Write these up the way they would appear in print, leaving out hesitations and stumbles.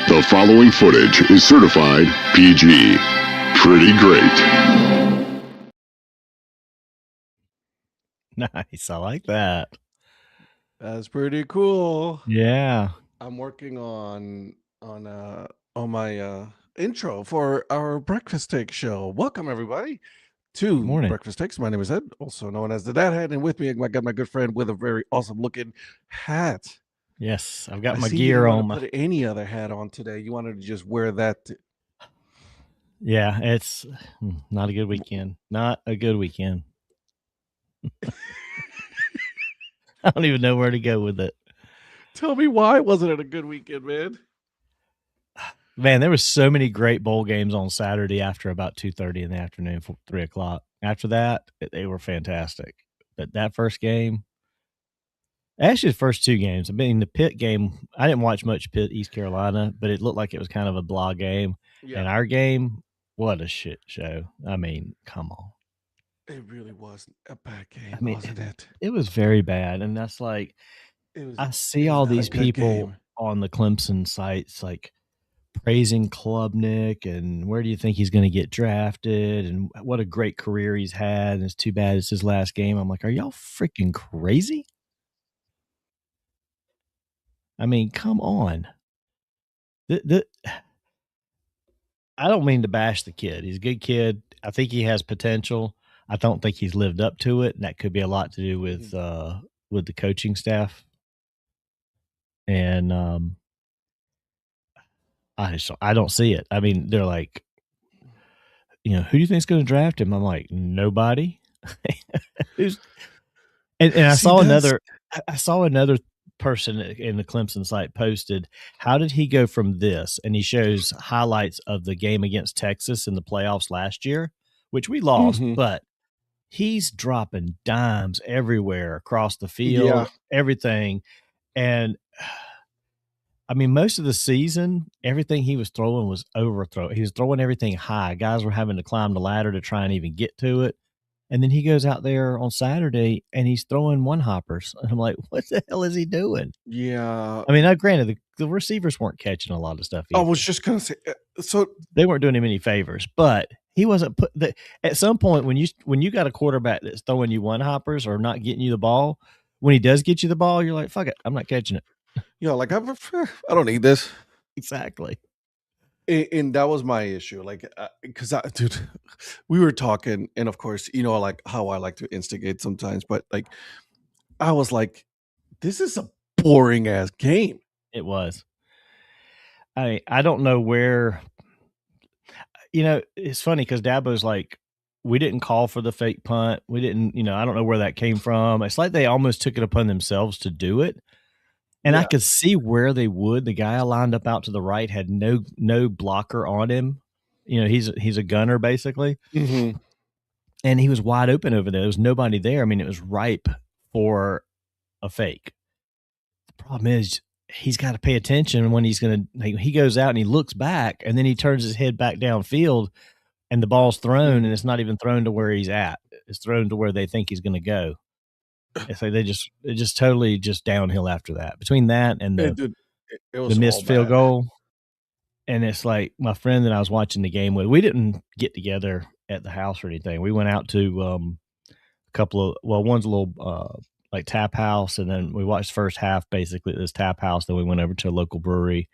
The following footage is certified PG. Pretty great. Nice. I like that. That's pretty cool. Yeah. I'm working on my intro for our Breakfast Take show. Welcome everybody to Morning. Breakfast Takes. My name is Ed, also known as the Dad Head, and with me I got my good friend with a very awesome looking hat. Yes, I've got I my see gear you didn't on. want to put any other hat on today. You wanted to just wear that. Yeah, it's not a good weekend. Not a good weekend. I don't even know where to go with it. Tell me why wasn't it a good weekend, man? Man, there was so many great bowl games on Saturday after about 2:30 in the afternoon, 3 o'clock. After that, they were fantastic. But that first game, actually the first two games, I mean, the Pitt game, I didn't watch much Pitt, East Carolina, but it looked like it was kind of a blah game. Yeah. And our game, what a shit show. I mean, come on. It really wasn't a bad game, I mean, wasn't it? It was very bad. And that's like, I see it was all not a these good people game. on the Clemson sites like praising Klubnik and where do you think he's going to get drafted and what a great career he's had. And it's too bad it's his last game. I'm like, are y'all freaking crazy? I mean, come on. I don't mean to bash the kid. He's a good kid. I think he has potential. I don't think he's lived up to it, and that could be a lot to do with the coaching staff. And I don't see it. I mean, they're like, who do you think's going to draft him? I'm like, nobody. And I saw another person in the Clemson site posted, how did he go from this? And he shows highlights of the game against Texas in the playoffs last year, which we lost, but he's dropping dimes everywhere across the field, everything. And I mean, most of the season, everything he was throwing was overthrow. He was throwing everything high. Guys were having to climb the ladder to try and even get to it. And then he goes out there on Saturday and he's throwing one hoppers. And I'm like, what the hell is he doing? Yeah. I mean, now granted, the receivers weren't catching a lot of stuff either. I was just going to say, so they weren't doing him any favors, but he wasn't at some point when you got a quarterback that's throwing you one hoppers or not getting you the ball, when he does get you the ball, you're like, fuck it, I'm not catching it. Like I don't need this. Exactly. And that was my issue. Like, because dude, we were talking, and of course, like how I like to instigate sometimes, but like, I was like, this is a boring ass game. It was. I don't know where. It's funny because Dabo's like, we didn't call for the fake punt. We didn't, I don't know where that came from. It's like they almost took it upon themselves to do it. And I could see where they would. The guy lined up out to the right had no blocker on him. He's a gunner basically. Mm-hmm. And he was wide open over there. There was nobody there. I mean, it was ripe for a fake. The problem is he's got to pay attention when he goes out and he looks back and then he turns his head back downfield and the ball's thrown and it's not even thrown to where he's at. It's thrown to where they think he's going to go. It's like it just totally just downhill after that. Between that and the missed field goal. And it's like my friend that I was watching the game with, we didn't get together at the house or anything. We went out to a couple of, one's a little like tap house, and then we watched the first half basically at this tap house. Then we went over to a local brewery.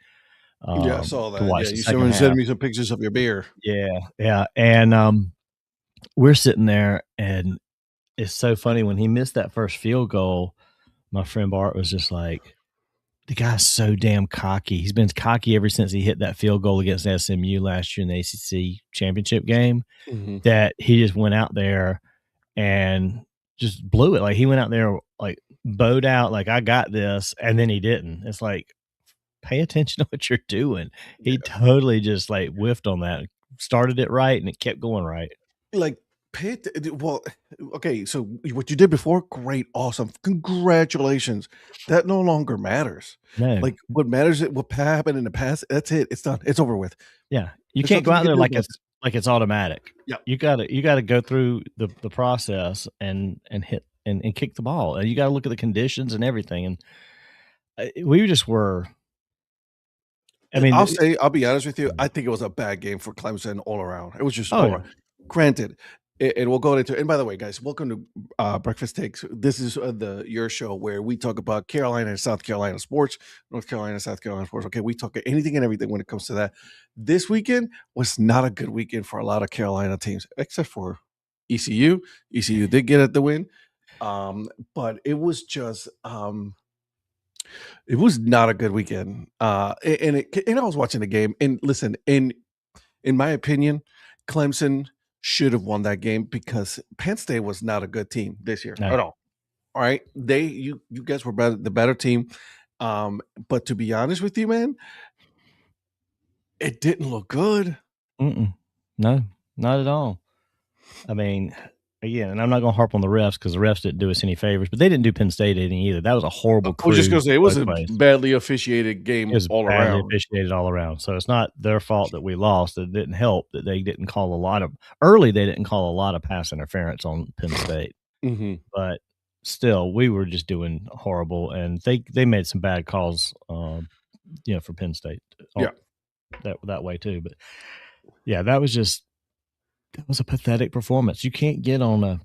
I saw that. To watch you sent me some pictures of your beer. Yeah. And we're sitting there, and it's so funny when he missed that first field goal. My friend Bart was just like, the guy's so damn cocky. He's been cocky ever since he hit that field goal against SMU last year in the ACC championship game, that he just went out there and just blew it. Like he went out there, like bowed out, like I got this. And then he didn't. It's like, pay attention to what you're doing. He totally just like whiffed on that, started it right. And it kept going right. Like, okay, so what you did before, great, awesome, congratulations. That no longer matters. No. Like what matters is what happened in the past. That's it. It's done. It's over with. Yeah, you can't go out there like it's automatic. Yeah, you gotta go through the process and hit and kick the ball. And you got to look at the conditions and everything. And we just were. I mean, I'll be honest with you. I think it was a bad game for Clemson all around. It was just oh all yeah, around. Granted, and we'll go into. And by the way, guys, welcome to Breakfast Takes. This is your show where we talk about Carolina and South Carolina sports, North Carolina, South Carolina sports. Okay, we talk anything and everything when it comes to that. This weekend was not a good weekend for a lot of Carolina teams, except for ECU. ECU did get the win, but it was just. It was not a good weekend. And I was watching the game. And listen, in my opinion, Clemson should have won that game because Penn State was not a good team this year no. at all. All right, you guys were the better team. But to be honest with you, man, it didn't look good. No, not at all. I mean, again, and I'm not going to harp on the refs because the refs didn't do us any favors, but they didn't do Penn State any either. That was a horrible. I was just going to say it was a ways. badly officiated game It was all badly around. officiated all around. So it's not their fault that we lost. It didn't help that they didn't call a lot of early. They didn't call a lot of pass interference on Penn State, but still, we were just doing horrible, and they made some bad calls, for Penn State. That way too. But yeah, that was a pathetic performance. You can't get on a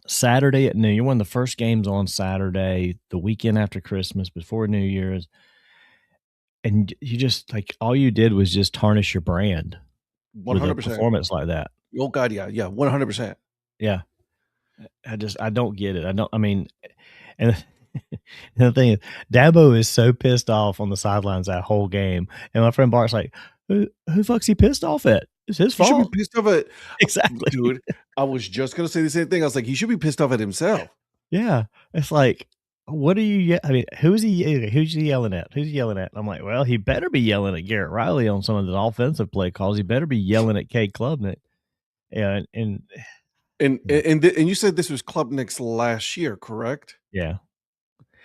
Saturday at noon. You're one of the first games on Saturday, the weekend after Christmas, before New Year's, and you just all you did was just tarnish your brand. 100% performance like that. Oh God, yeah, 100%. Yeah, I don't get it. I mean, and the thing is, Dabo is so pissed off on the sidelines that whole game, and my friend Bart's like, "Who fuck's he pissed off at? It's his fault." He should be pissed off at exactly, dude. I was just gonna say the same thing. I was like, he should be pissed off at himself. Yeah, it's like, what are you? I mean, who's he yelling at? Who's he yelling at? I'm like, well, he better be yelling at Garrett Riley on some of the offensive play calls. He better be yelling at Cade Klubnik. And you said this was Klubnik's last year, correct? Yeah.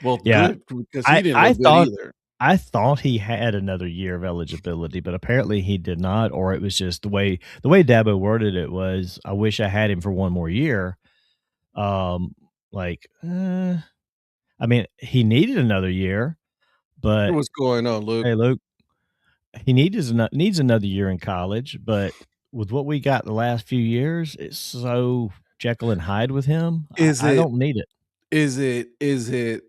Well, yeah, good, because he didn't look good either. I thought he had another year of eligibility, but apparently he did not, or it was just the way Dabo worded it was, I wish I had him for one more year. I mean, he needed another year, but what's going on, Luke? Hey, Luke, he needs another year in college, but with what we got the last few years, it's so Jekyll and Hyde with him. I don't need it. Is it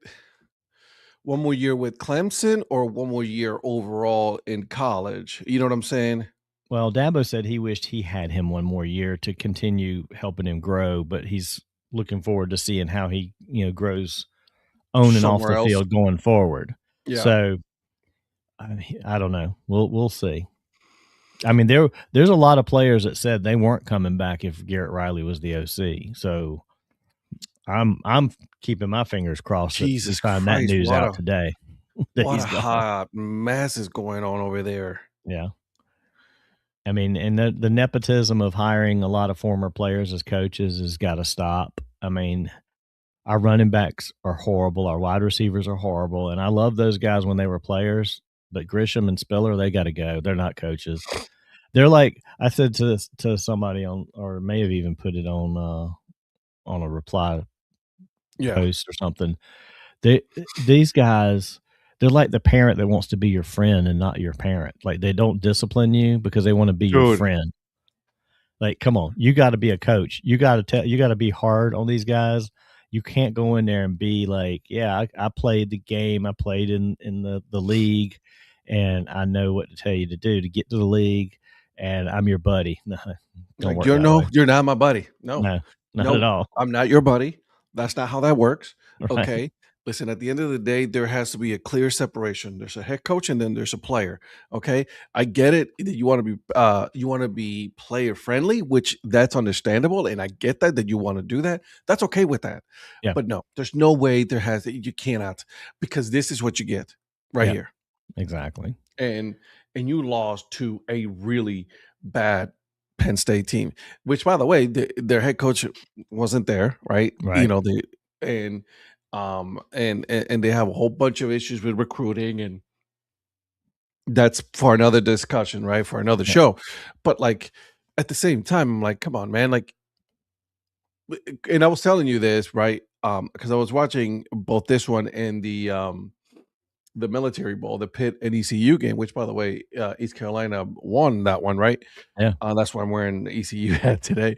one more year with Clemson or one more year overall in college? You know what I'm saying? Well, Dabo said he wished he had him one more year to continue helping him grow, but he's looking forward to seeing how he, grows on and off the field going forward. Yeah. So I don't know. We'll see. I mean, there's a lot of players that said they weren't coming back if Garrett Riley was the OC. So I'm keeping my fingers crossed. Jesus Christ, that news out today. What a hot mess is going on over there. Yeah. I mean, and the nepotism of hiring a lot of former players as coaches has got to stop. I mean, our running backs are horrible. Our wide receivers are horrible. And I love those guys when they were players, but Grisham and Spiller, they got to go. They're not coaches. They're like, I said to somebody on, or may have even put it on a reply post or something. These guys, they're like the parent that wants to be your friend and not your parent. Like, they don't discipline you because they want to be your friend. Like, come on, you got to be a coach. You got to be hard on these guys. You can't go in there and be like, yeah, I played the game. I played in the league, and I know what to tell you to do to get to the league, and I'm your buddy. No, you're not my buddy. No, not at all. I'm not your buddy. That's not how that works. Right. Okay. Listen, at the end of the day, there has to be a clear separation. There's a head coach and then there's a player. Okay. I get it. You want to be player friendly, which that's understandable. And I get that you want to do that. That's okay with that. Yeah. But no, there's no way you cannot, because this is what you get right here. Exactly. And you lost to a really bad Penn State team, which, by the way, their head coach wasn't there, right? Right. And they have a whole bunch of issues with recruiting, and that's for another discussion, right? For another show. But like, at the same time, I'm like, come on, man. Like, and I was telling you this, right? Because I was watching both this one and the the Military Bowl, the Pitt and ECU game, which by the way, East Carolina won that one, right? Yeah. That's why I'm wearing the ECU hat today.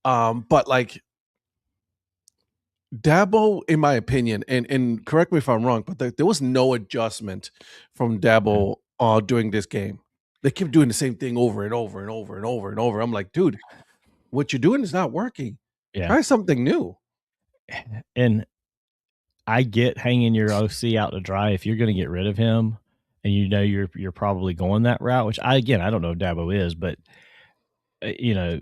But like Dabo, in my opinion, and correct me if I'm wrong, but there was no adjustment from Dabo during this game. They kept doing the same thing over and over and over and over and over. I'm like, dude, what you're doing is not working. Yeah. Try something new. And I get hanging your OC out to dry if you're going to get rid of him, and you know you're probably going that route. Which I don't know if Dabo is, but you know,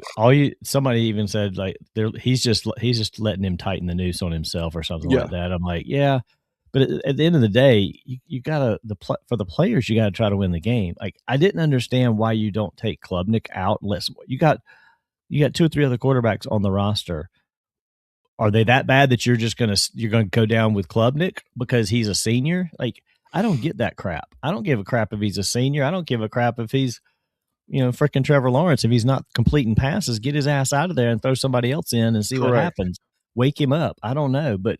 somebody even said like he's just letting him tighten the noose on himself or something like that. I'm like, yeah, but at the end of the day, you gotta for the players, you gotta try to win the game. Like I didn't understand why you don't take Klubnik out unless you got 2 or 3 other quarterbacks on the roster. Are they that bad that you're gonna go down with Klubnik because he's a senior? Like I don't get that crap. I don't give a crap if he's a senior. I don't give a crap if he's freaking Trevor Lawrence. If he's not completing passes, get his ass out of there and throw somebody else in and see what happens. Wake him up. I don't know, but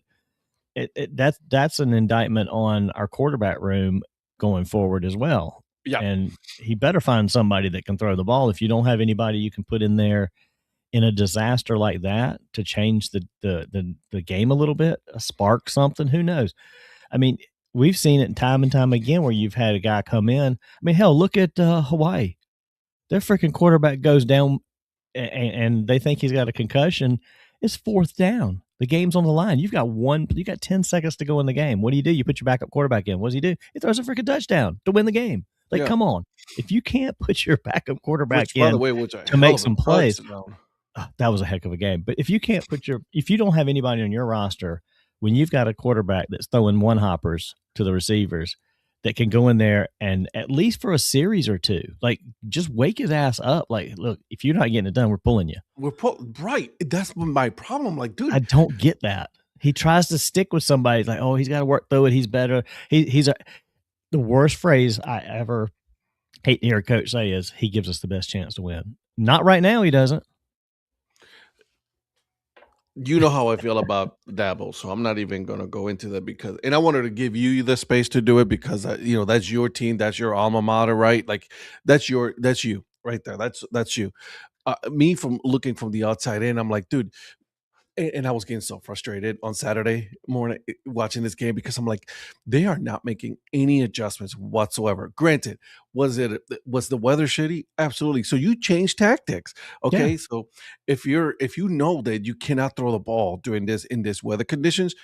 that's an indictment on our quarterback room going forward as well. Yeah, and he better find somebody that can throw the ball. If you don't have anybody you can put in there in a disaster like that to change the game a little bit, spark something, who knows? I mean, we've seen it time and time again where you've had a guy come in. I mean, hell, look at Hawaii. Their freaking quarterback goes down and they think he's got a concussion. It's 4th down. The game's on the line. You got 10 seconds to go in the game. What do? You put your backup quarterback in. What does he do? He throws a freaking touchdown to win the game. Like, come on. If you can't put your backup quarterback in, by the way, to make some plays, that was a heck of a game. But if you can't if you don't have anybody on your roster, when you've got a quarterback that's throwing one hoppers to the receivers that can go in there and at least for a series or two, like just wake his ass up. Like, look, if you're not getting it done, we're pulling you. Right. That's my problem. Like, dude, I don't get that. He tries to stick with somebody. Like, oh, he's got to work through it. He's better. The worst phrase I ever hate to hear a coach say is he gives us the best chance to win. Not right now. He doesn't. You know how I feel about Dabo, so I'm not even going to go into that and I wanted to give you the space to do it because that's your team, that's your alma mater, right? Like that's you right there. That's you. Me from looking from the outside in, I'm like, dude, and I was getting so frustrated on Saturday morning watching this game because I'm like, they are not making any adjustments whatsoever. Granted, was the weather shitty? Absolutely. So you change tactics. Okay. Yeah. So if you know that you cannot throw the ball in this weather conditions,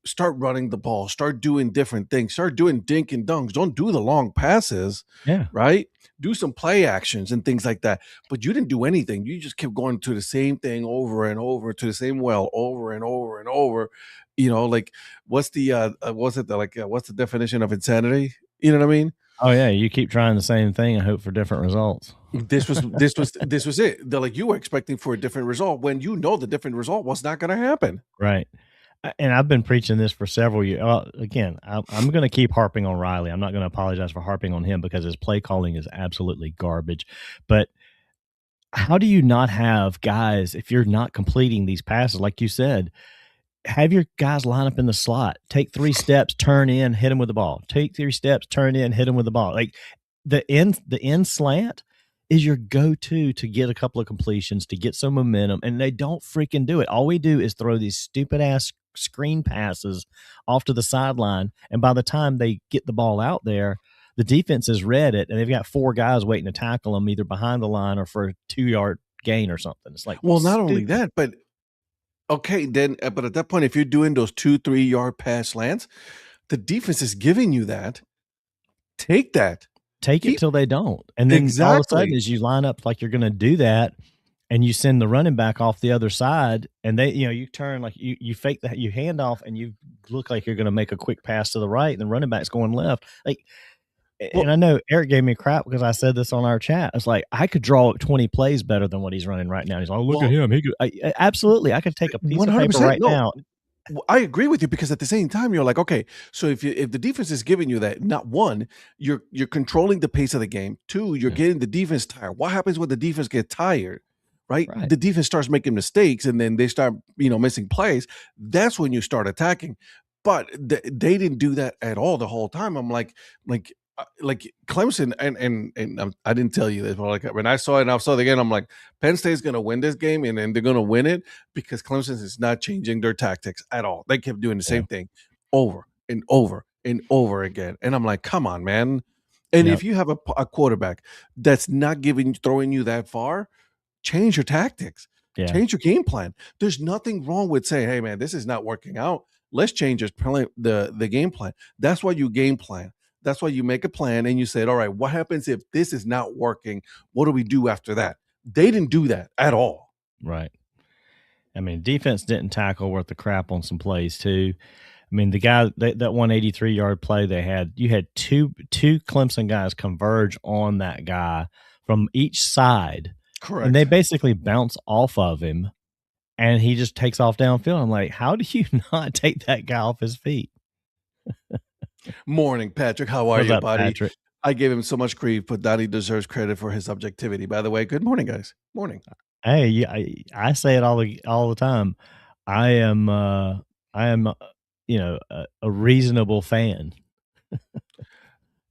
start running the ball, start doing different things, start doing dink and dunks. Don't do the long passes. Yeah. Right. Do some play actions and things like that. But you didn't do anything. You just kept going to the same thing over and over, to the same well over and over and over. Like what's the what's the definition of insanity? You know what I mean? Oh yeah, you keep trying the same thing and hope for different results. This was it. They're like, you were expecting for a different result when the different result was not going to happen. Right. And I've been preaching this for several years. Well, again, I'm going to keep harping on Riley. I'm not going to apologize for harping on him because his play calling is absolutely garbage. But how do you not have guys, if you're not completing these passes, like you said, have your guys line up in the slot, take 3 steps, turn in, hit him with the ball. Take 3 steps, turn in, hit him with the ball. Like the end slant is your go-to to get a couple of completions, to get some momentum, and they don't freaking do it. All we do is throw these stupid-ass screen passes off to the sideline, and by the time they get the ball out there, the defense has read it, and they've got 4 guys waiting to tackle them either behind the line or for a 2-yard gain or something. It's like, well, not only that, but okay, then, but at that point, if you're doing those 2-3 yard pass slants, the defense is giving you that. Take that. Take it till they don't. And then all of a sudden, as you line up like you're going to do that, and you send the running back off the other side, and they, you turn like you fake that, you hand off, and you look like you're going to make a quick pass to the right, and the running back's going left. Like, and I know Eric gave me crap because I said this on our chat. It's like I could draw up 20 plays better than what he's running right now. He's like, oh, look at him. He could, absolutely, I could take a piece of paper right now. I agree with you because at the same time you're like, okay, so if the defense is giving you that, not one, you're controlling the pace of the game. 2, you're getting the defense tired. What happens when the defense gets tired? Right? The defense starts making mistakes and then they start, missing plays. That's when you start attacking. but they didn't do that at all the whole time. I'm like Clemson, and I didn't tell you this, but like when I saw it and I saw it again, I'm like, Penn State's going to win this game, and they're going to win it because Clemson is not changing their tactics at all. They kept doing the same thing over and over and over again, and I'm like, come on, man. And if you have a quarterback that's not throwing you that far, change your tactics, change your game plan. There's nothing wrong with saying, hey, man, this is not working out. Let's change the game plan. That's why you game plan. That's why you make a plan and you say, all right, what happens if this is not working? What do we do after that? They didn't do that at all. Right. I mean, defense didn't tackle worth the crap on some plays too. I mean, the guy that 183-yard play they had, you had two Clemson guys converge on that guy from each side. Correct. And they basically bounce off of him, and he just takes off downfield. I'm like, how do you not take that guy off his feet? Morning, Patrick. How are you, buddy? Patrick? I gave him so much grief, but Donnie deserves credit for his objectivity. By the way, good morning, guys. Morning. Hey, I say it all the time. I am a reasonable fan.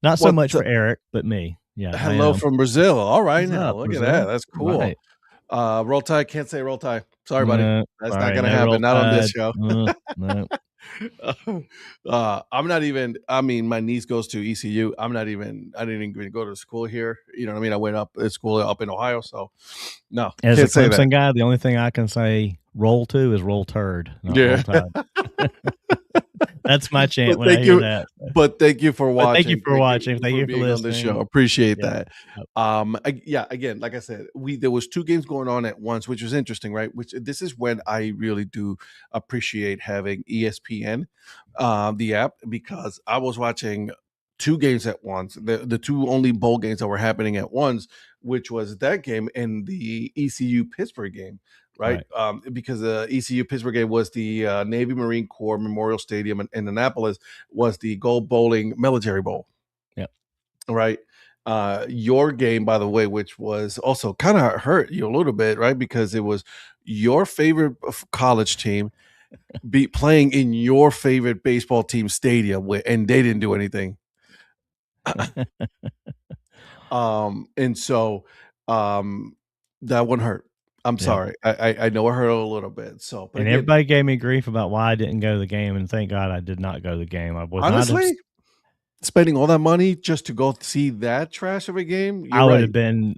Not so much for Eric, but me. Yeah. Hello from Brazil. All right, now look Brazil? at that. That's cool. Right. Roll Tide. Can't say Roll Tide. Sorry, buddy. That's not gonna no happen. Not on this show. No. I'm not even. I mean, my niece goes to ECU. I didn't even go to school here. You know what I mean? I went up at school up in Ohio. So no. As a Clemson guy, the only thing I can say roll to is Roll Turd. Yeah. Roll Tide. That's my chant when I hear that. But thank you for watching. Thank you for watching. Thank you for listening on the show. Appreciate that. Again, like I said, there was two games going on at once, which was interesting, right? Which this is when I really do appreciate having ESPN, the app, because I was watching two games at once. The two only bowl games that were happening at once, which was that game and the ECU Pittsburgh game. Right. Because the ECU Pittsburgh game was the Navy Marine Corps Memorial Stadium in Annapolis, was the Gold Bowling Military Bowl. Yep. Right. Your game, by the way, which was also kind of hurt you a little bit, right? Because it was your favorite college team playing in your favorite baseball team stadium, and they didn't do anything. And so that one hurt. I'm sorry. I know it hurt a little bit. So, but everybody gave me grief about why I didn't go to the game, and thank God I did not go to the game. I was honestly spending all that money just to go see that trash of a game. I would have been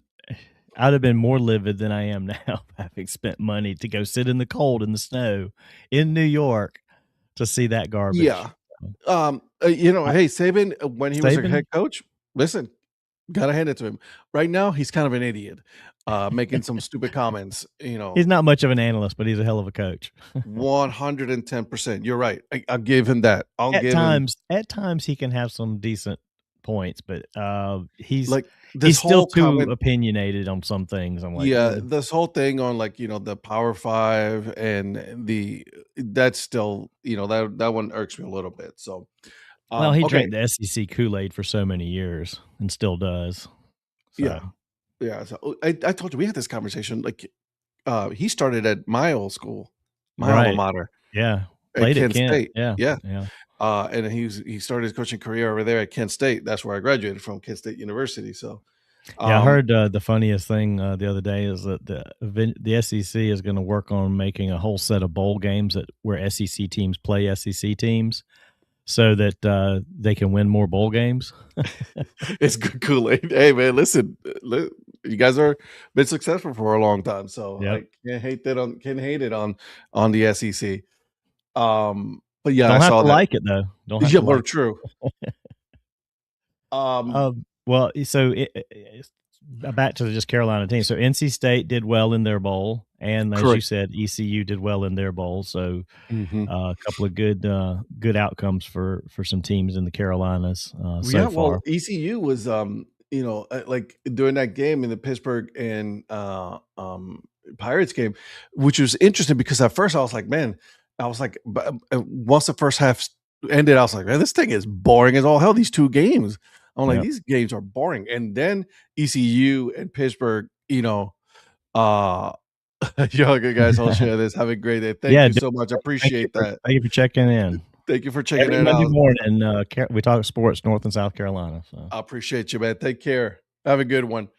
more livid than I am now, having spent money to go sit in the cold in the snow in New York to see that garbage. Yeah. Hey, Saban, when he was a head coach, listen, gotta hand it to him. Right now, he's kind of an idiot, making some stupid comments. He's not much of an analyst, but he's a hell of a coach. 110%. You're right. I'll give him that. At times, he can have some decent points, but he's like he's still too opinionated on some things. I'm like, this whole thing on the Power Five and that's still that one irks me a little bit. So. Well, he drank the SEC Kool-Aid for so many years and still does. So. Yeah. So I told you we had this conversation. Like, he started at my old school, my alma mater. Yeah, played at Kent State. Yeah. And he started his coaching career over there at Kent State. That's where I graduated from, Kent State University. So, I heard the funniest thing the other day is that the SEC is going to work on making a whole set of bowl games where SEC teams play SEC teams, so that they can win more bowl games. It's good Kool-Aid. Hey, man, listen, you guys are been successful for a long time, so I can't hate it on the SEC. But yeah, don't I have saw to that. like it though. Don't have to like true. Well, so back to just Carolina team. So NC State did well in their bowl, and as you said, ECU did well in their bowl. So a couple of good outcomes for some teams in the Carolinas so far. Well, ECU was like during that game in the Pittsburgh and Pirates game, which was interesting because at first I was like, but once the first half ended, I was like, man, this thing is boring as all hell. These two games. I'm like, these games are boring. And then ECU and Pittsburgh, y'all good guys. I'll share this. Have a great day. Thank you so much. I appreciate that. Thank you for checking in. Thank you for checking Every that Monday out. morning, we talk sports, North and South Carolina. So I appreciate you, man. Take care. Have a good one.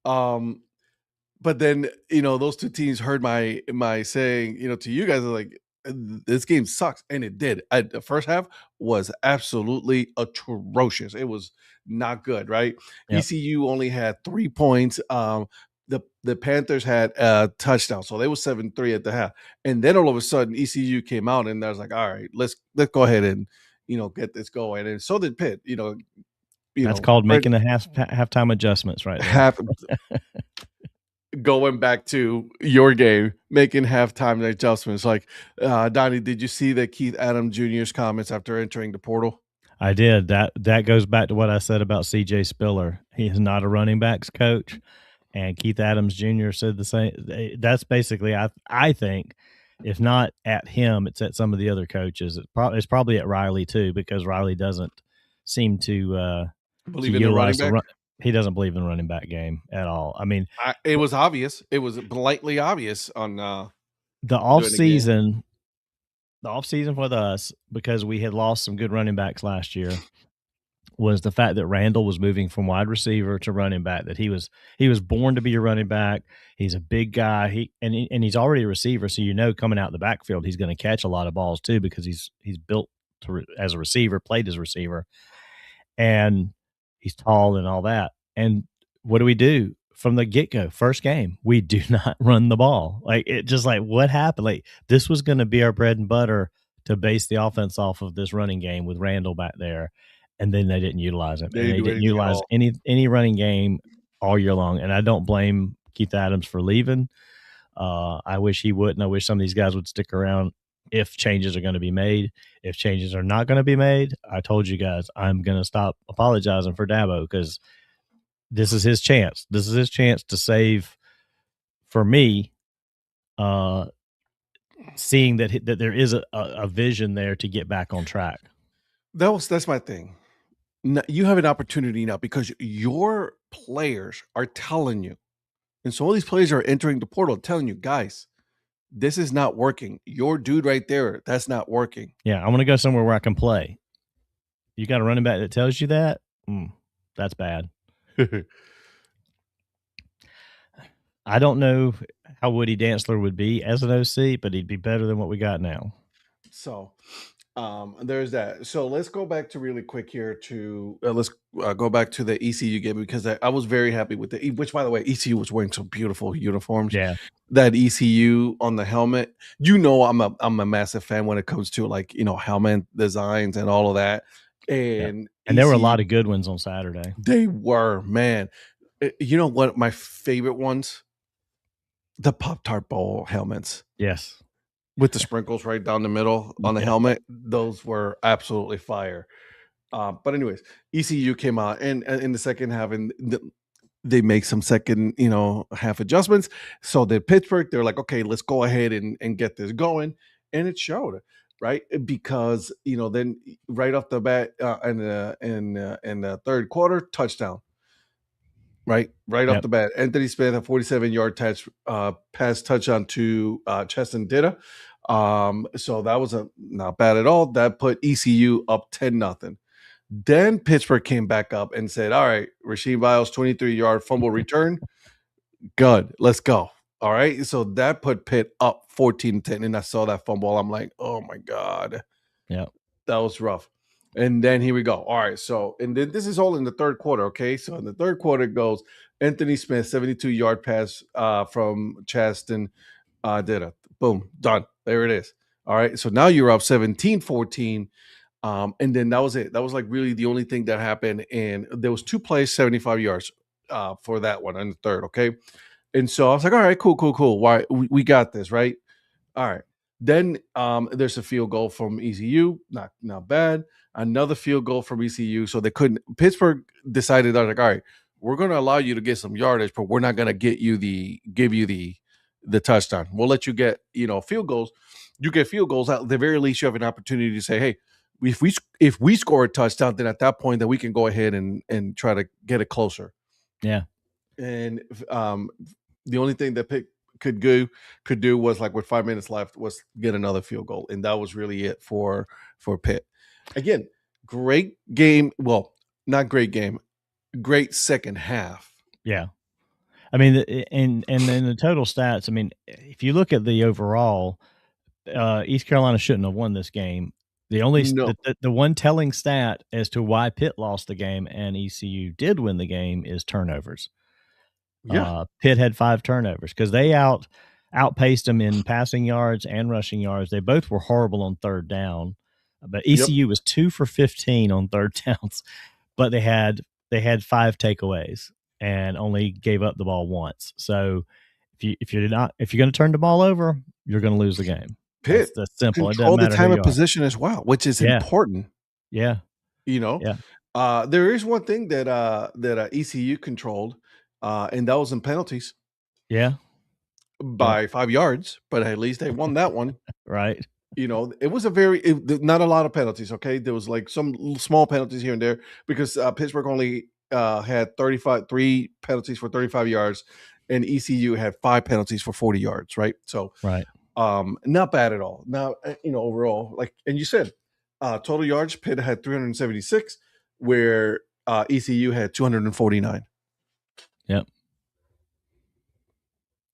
But then those two teams heard my saying to you guys, like, this game sucks, and it did. The first half was absolutely atrocious. It was not good, right? Yep. ECU only had 3 points. The Panthers had a touchdown, so they was 7-3 at the half, and then all of a sudden ECU came out, and I was like, all right, let's go ahead and get this going, and so did Pitt. That's called making the halftime adjustments, right there. Half going back to your game, making halftime adjustments. Like, Donnie, did you see that Keith Adams Jr.'s comments after entering the portal? I did. That goes back to what I said about CJ Spiller. He is not a running backs coach, and Keith Adams Jr. said the same. That's basically, I think, if not at him, it's at some of the other coaches. It's probably at Riley too, because Riley doesn't seem to believe in the running back. He doesn't believe in the running back game at all. I mean, it was obvious. It was blatantly obvious on the off season. The offseason with us, because we had lost some good running backs last year, was the fact that Randall was moving from wide receiver to running back, that he was born to be a running back. He's a big guy. And he's already a receiver, so coming out the backfield, he's going to catch a lot of balls too, because he's built as a receiver, played as a receiver, and he's tall and all that. And what do we do? From the get-go, first game, we do not run the ball. Like, it just, like, what happened? Like, this was going to be our bread and butter to base the offense off of this running game with Randall back there, and then they didn't utilize it. They didn't utilize any running game all year long, and I don't blame Keith Adams for leaving. I wish he wouldn't. I wish some of these guys would stick around if changes are going to be made. If changes are not going to be made, I told you guys I'm going to stop apologizing for Dabo, because this is his chance. This is his chance to save, for me, seeing that there is a vision there to get back on track. That's my thing. You have an opportunity now, because your players are telling you, and some of these players are entering the portal telling you, guys, this is not working. Your dude right there, that's not working. Yeah, I want to go somewhere where I can play. You got a running back that tells you that? That's bad. I don't know how Woody Dantzler would be as an OC, but he'd be better than what we got now. So there's that. So let's go back to really quick here to let's go back to the ECU game, because I was very happy with which, by the way, ECU was wearing some beautiful uniforms. Yeah, that ECU on the helmet. I'm a massive fan when it comes to, like, helmet designs and all of that. And there were a lot of good ones on Saturday. They were, man. You know what? My favorite ones, the Pop-Tart Bowl helmets. Yes. With the sprinkles right down the middle on the helmet. Those were absolutely fire. But anyways, ECU came out and in the second half, and they make some second, half adjustments. So did Pittsburgh. They're like, okay, let's go ahead and get this going. And it showed, right? Because, then right off the bat in the third quarter, touchdown. Right off the bat, Anthony Smith, a 47-yard pass touchdown to Cheston Ditta. So that was not bad at all. That put ECU up 10-0. Then Pittsburgh came back up and said, all right, Rasheed Biles, 23-yard fumble return. Good, let's go. All right, so that put Pitt up 14-10, and I saw that fumble. I'm like, oh my God. Yeah, that was rough. And then here we go. All right. So, and then this is all in the third quarter. Okay. So in the third quarter goes Anthony Smith, 72-yard pass from Cheston Ditta. Boom. Done. There it is. All right. So now you're up 17-14. And then that was it. That was like really the only thing that happened. And there was 2 plays, 75 yards for that one in the third. Okay. And so I was like, all right, cool. Why we got this, right? All right. Then there's a field goal from ECU. Not bad. Another field goal from ECU. So they couldn't. Pittsburgh decided, they're like, all right, we're going to allow you to get some yardage, but we're not going to give you the touchdown. We'll let you get, field goals. You get field goals. At the very least, you have an opportunity to say, hey, if we score a touchdown, then at that point, then we can go ahead and try to get it closer. Yeah. And the only thing that could do was like with 5 minutes left was get another field goal, and that was really it for Pitt. Again, great game. Well, not great game. Great second half. Yeah. I mean, and then the total stats. I mean, if you look at the overall, East Carolina shouldn't have won this game. The only No. the one telling stat as to why Pitt lost the game and ECU did win the game is turnovers. Yeah. Pitt had 5 turnovers because they outpaced them in passing yards and rushing yards. They both were horrible on third down, but ECU was 2 for 15 on third downs, but they had 5 takeaways and only gave up the ball once. So if you're going to turn the ball over, you're going to lose the game. Pitt That's simple. It control doesn't the matter time who of you are. position as well, which is important. Yeah. You know, there is one thing that ECU controlled, and that was in penalties. Yeah. By 5 yards, but at least they won that one. Right. You know, it was not a lot of penalties. Okay, there was like some small penalties here and there because Pittsburgh only had 3 penalties for 35 yards, and ECU had 5 penalties for 40 yards. Right, so right. Not bad at all. Now, overall, like, and you said, total yards, Pitt had 376, where ECU had 249. Yep.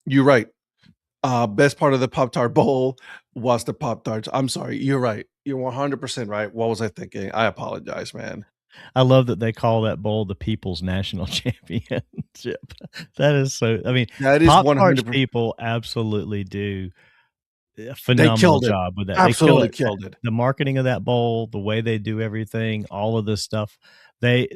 You're right. Best part of the Pop-Tart Bowl was the Pop-Tarts. I'm sorry. You're right. You're 100% right. What was I thinking? I apologize, man. I love that they call that bowl the People's National Championship. That is so. I mean, that is Pop-Tarts people absolutely do a phenomenal job with that. Absolutely they killed it. The marketing of that bowl, the way they do everything, all of this stuff. They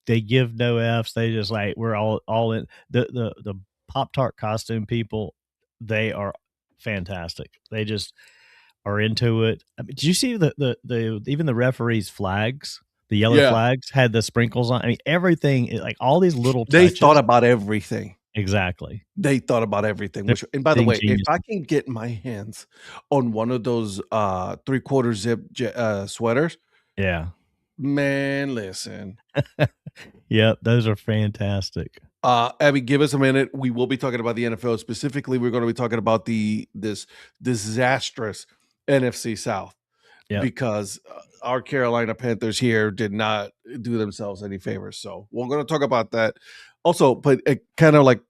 give no Fs. They just like we're all in. The Pop-Tart costume people, they are fantastic. They just are into it. I mean, did you see the even the referees' flags? The yellow flags had the sprinkles on. I mean, everything, like all these little touches. They thought about everything. Exactly. They thought about everything. And by the way, if I can get my hands on one of those 3/4 zip sweaters, man, listen. Yep, those are fantastic. Abby, give us a minute. We will be talking about the NFL. Specifically, we're going to be talking about this disastrous NFC South. Because our Carolina Panthers here did not do themselves any favors. So we're going to talk about that. Also, but kind of like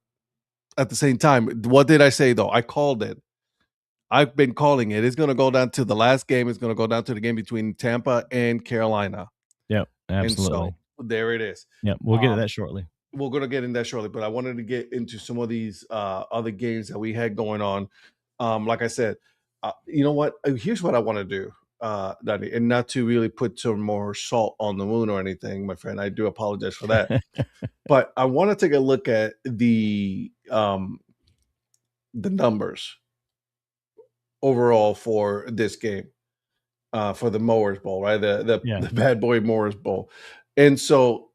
at the same time, what did I say, though? I called it. I've been calling it. It's going to go down to the last game. It's going to go down to the game between Tampa and Carolina. Yep, absolutely. And so there it is. Yep, we'll get to that shortly. We're going to get in that shortly, but I wanted to get into some of these other games that we had going on. Like I said, you know what? Here's what I want to do. Danny, and not to really put some more salt on the wound or anything, my friend. I do apologize for that. But I want to take a look at the numbers overall for this game, for the Mowers Bowl, right? The Bad Boy Mowers Bowl. And so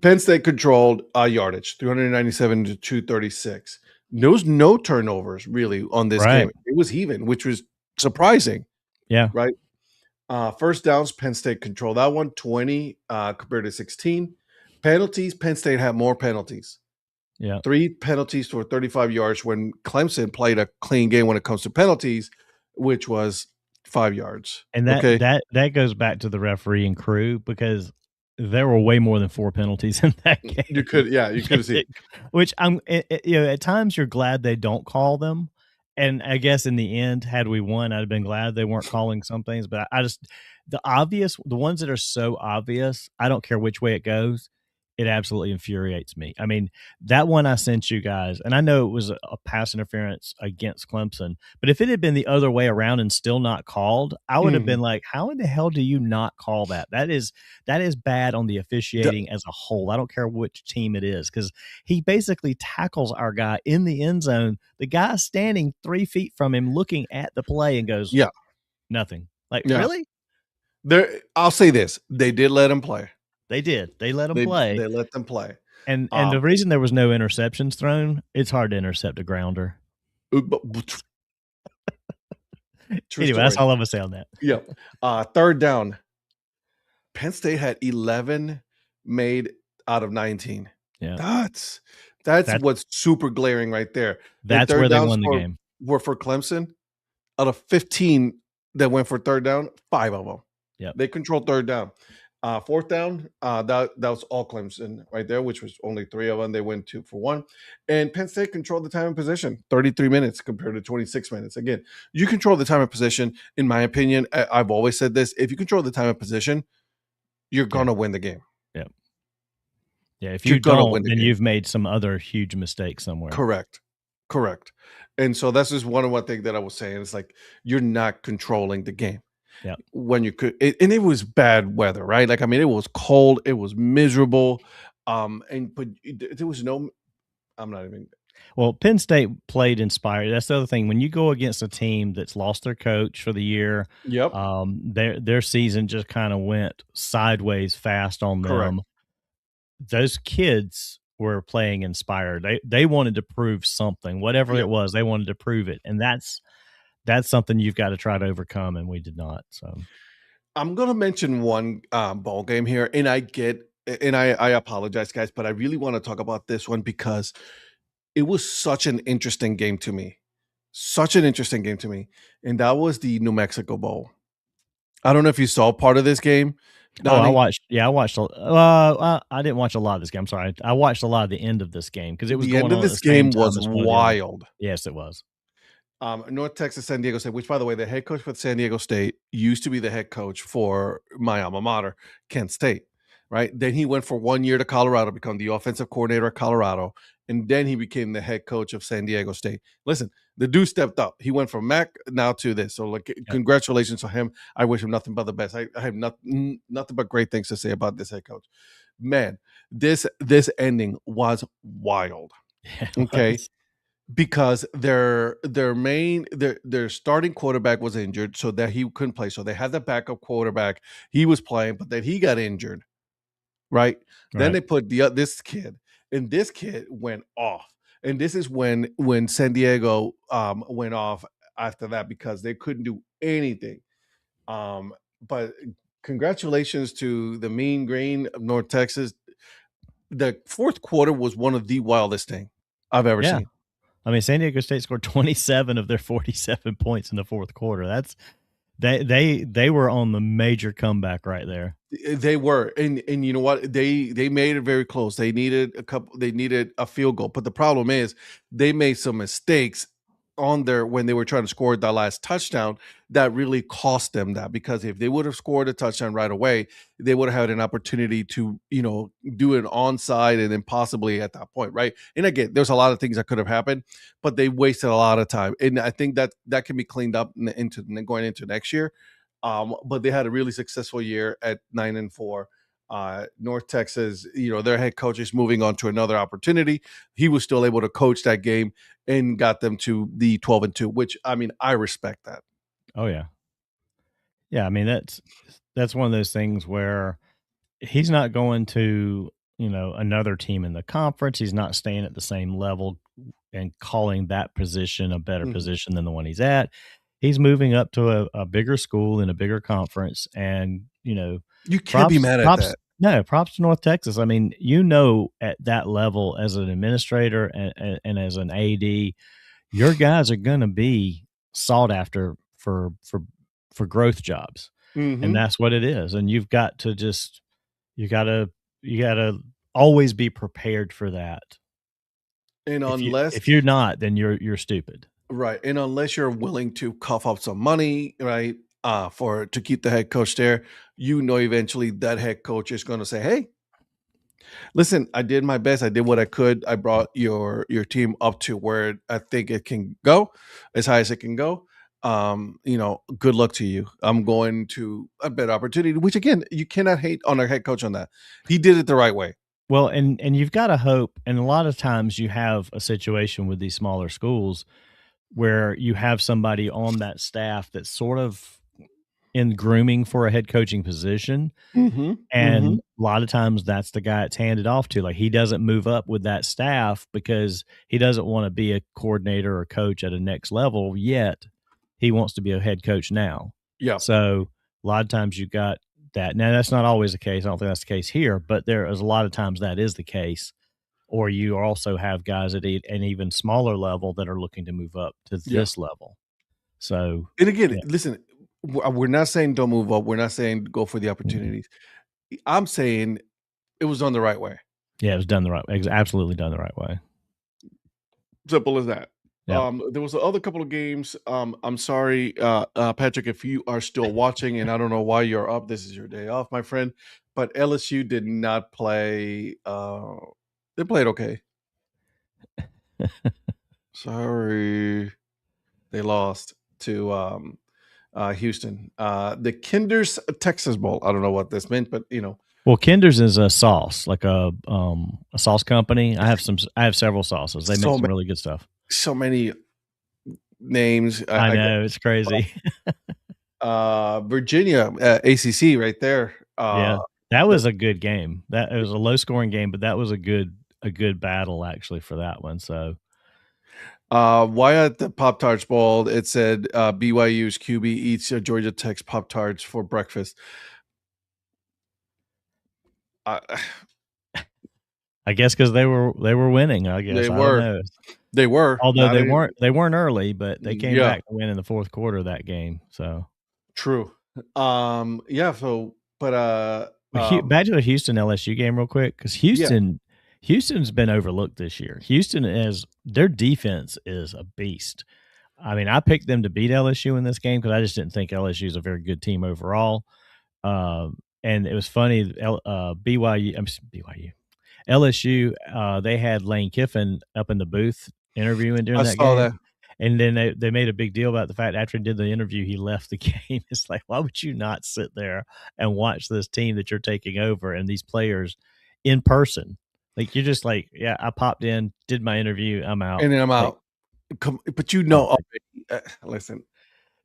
Penn State controlled yardage, 397 to 236. No turnovers really on this game. It was even, which was surprising. Yeah. Right. First downs, Penn State controlled that one, 20 compared to 16. Penalties, Penn State had more penalties. Yeah. 3 penalties for 35 yards when Clemson played a clean game when it comes to penalties, which was 5 yards. And that goes back to the referee and crew because there were way more than 4 penalties in that game. You could have seen. Which at times you're glad they don't call them. And I guess in the end, had we won, I'd have been glad they weren't calling some things. But the ones that are so obvious, I don't care which way it goes. It absolutely infuriates me. I mean, that one I sent you guys, and I know it was a pass interference against Clemson, but if it had been the other way around and still not called, I would have been like, how in the hell do you not call that? That is bad on the officiating as a whole. I don't care which team it is, because he basically tackles our guy in the end zone. The guy standing 3 feet from him looking at the play and goes, nothing. Like, really? I'll say this. They did let him play. They did. They let them play. They let them play. And the reason there was no interceptions thrown, it's hard to intercept a grounder. Anyway, that's all I'm going to say on that. Yeah. Third down. Penn State had 11 made out of 19. Yeah. That's That's what's super glaring right there. The that's where third they downs won the game. were for Clemson. Out of 15 that went for third down, 5 of them. Yep. They controlled third down. Fourth down, that was all Clemson right there, which was only 3 of them. They went 2 for 1. And Penn State controlled the time and possession, 33 minutes compared to 26 minutes. Again, you control the time and possession. In my opinion, I've always said this: if you control the time and possession, you're gonna win the game. Yep. Yeah. If You're you gonna don't, win the then game. you've made some other huge mistake somewhere. Correct. And so that's just one thing that I was saying. It's like you're not controlling the game. Yeah. When you could, and it was bad weather, right? Like, I mean, it was cold, it was miserable. But there was no, I'm not even. Well, Penn State played inspired. That's the other thing. When you go against a team that's lost their coach for the year, Yep. Their season just kind of went sideways fast on them. Correct. Those kids were playing inspired. They wanted to prove something, whatever it was. They wanted to prove it, and that's something you've got to try to overcome, and we did not. So I'm gonna mention one ball game here, and I apologize, guys, but I really want to talk about this one because it was such an interesting game to me. And that was the New Mexico Bowl. I don't know if you saw part of this game. Donnie. I watched. Yeah, I watched. I didn't watch a lot of this game. I'm sorry. I watched a lot of the end of this game because it was the going end of on this game was wild. Yes, it was. North Texas, San Diego State, which, by the way, the head coach for San Diego State used to be the head coach for my alma mater, Kent State, right? Then he went for 1 year to Colorado, become the offensive coordinator at Colorado, and then he became the head coach of San Diego State. Listen, the dude stepped up. He went from MAC now to this. So, congratulations to him. I wish him nothing but the best. I have nothing but great things to say about this head coach. Man, this ending was wild. Okay. Because their starting quarterback was injured, so that he couldn't play. So they had the backup quarterback. He was playing, but then he got injured. Right. Then they put this kid, and this kid went off. And this is when San Diego went off after that because they couldn't do anything. But congratulations to the Mean Green of North Texas. The fourth quarter was one of the wildest thing I've ever seen. I mean, San Diego State scored 27 of their 47 points in the fourth quarter. That's they were on the major comeback right there. They were, and you know what? They made it very close. They needed a field goal, but the problem is they made some mistakes on there when they were trying to score that last touchdown that really cost them that, because if they would have scored a touchdown right away, they would have had an opportunity to, do an onside and then possibly at that point, right? And again, there's a lot of things that could have happened, but they wasted a lot of time. And I think that can be cleaned up into going into next year. But they had a really successful year at 9-4. North Texas, their head coach is moving on to another opportunity. He was still able to coach that game and got them to the 12-2, which, I mean, I respect that. Oh yeah. Yeah. I mean, that's one of those things where he's not going to, another team in the conference. He's not staying at the same level and calling that position a better position than the one he's at. He's moving up to a bigger school in a bigger conference, and you can't be mad at that. No, props to North Texas. I mean, at that level as an administrator and as an AD, your guys are going to be sought after for growth jobs, and that's what it is. And you've got to you gotta always be prepared for that. And if you're not, then you're stupid. Right. And unless you're willing to cough up some money, right, to keep the head coach there, eventually that head coach is going to say, hey, listen, I did my best. I did what I could. I brought your team up to where I think it can go, as high as it can go. Good luck to you. I'm going to a better opportunity, which, again, you cannot hate on a head coach on that. He did it the right way. Well, and you've got to hope. And a lot of times you have a situation with these smaller schools where you have somebody on that staff that's sort of in grooming for a head coaching position. And a lot of times that's the guy it's handed off to. Like, he doesn't move up with that staff because he doesn't want to be a coordinator or coach at a next level yet. He wants to be a head coach now. Yeah. So a lot of times you got that. Now, that's not always the case. I don't think that's the case here, but there is a lot of times that is the case. or you also have guys at an even smaller level that are looking to move up to this level. So, and again, listen, we're not saying don't move up. We're not saying go for the opportunities. I'm saying it was done the right way. Yeah, it was done the right way. Absolutely done the right way. Simple as that. Yep. There was the other couple of games. I'm sorry, Patrick, if you are still watching, and I don't know why you're up. This is your day off, my friend. But LSU did not play. They played okay. Sorry, they lost to Houston. The Kinder's Texas Bowl. I don't know what this meant, but Well, Kinder's is a sauce, like a sauce company. I have several sauces. They make some really good stuff. So many names. I know, it's crazy. Virginia, ACC right there. Yeah, that was a good game. It was a low scoring game, but that was a good battle actually for that one. So, why at the Pop-Tarts Bowl, it said BYU's QB eats Georgia Tech's Pop-Tarts for breakfast. I guess because they were winning. I guess they were. Although they weren't early, but they came back to win in the fourth quarter of that game. So true. Yeah. So, but back to the Houston LSU game real quick, because Houston's been overlooked this year. Their defense is a beast. I mean, I picked them to beat LSU in this game because I just didn't think LSU is a very good team overall. And it was funny, LSU, they had Lane Kiffin up in the booth interviewing during that game. That. And then they made a big deal about the fact after he did the interview, he left the game. It's like, why would you not sit there and watch this team that you're taking over and these players in person? Like, you're just like, yeah, I popped in, did my interview, I'm out. And then I'm out. But listen.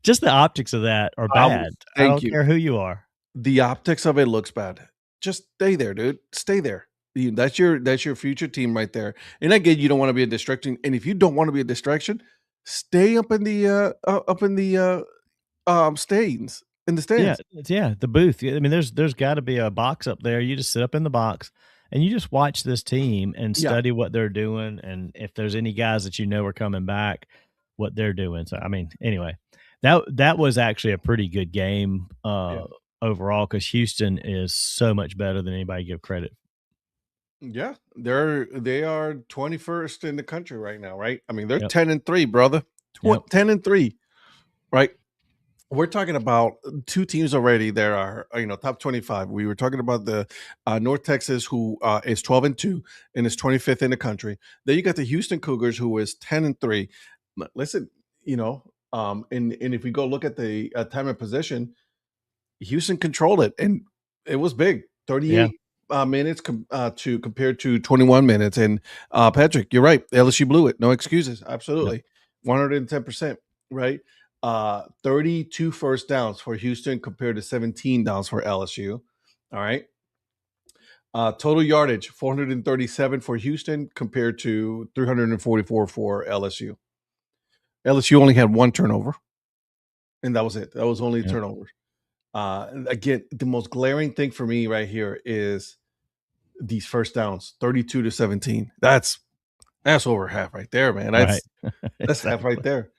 Just the optics of that are bad. I don't care who you are. The optics of it looks bad. Just stay there, dude. Stay there. That's your future team right there. And again, you don't want to be a distraction. And if you don't want to be a distraction, stay up in the stands. In the stands. Yeah, the booth. I mean, there's got to be a box up there. You just sit up in the box and you just watch this team and study what they're doing, and if there's any guys that are coming back, what they're doing. So, I mean, anyway, that was actually a pretty good game overall, because Houston is so much better than anybody give credit. Yeah, they are 21st in the country right now, right? I mean, they're 10-3, brother. 10-3, right? We're talking about two teams already that are top 25. We were talking about the North Texas, who is 12-2 and is 25th in the country. Then you got the Houston Cougars, who is 10-3. Listen, and if we go look at the time of possession, Houston controlled it, and it was big, 38 minutes compared to 21 minutes. And Patrick, you're right. LSU blew it. No excuses. Absolutely. 110%. Right. 32 first downs for Houston compared to 17 downs for LSU. All right. Total yardage, 437 for Houston compared to 344 for LSU. LSU only had one turnover, and that was it. That was only a turnover. Again, the most glaring thing for me right here is these first downs, 32-17. That's over half right there, man. That's half right there.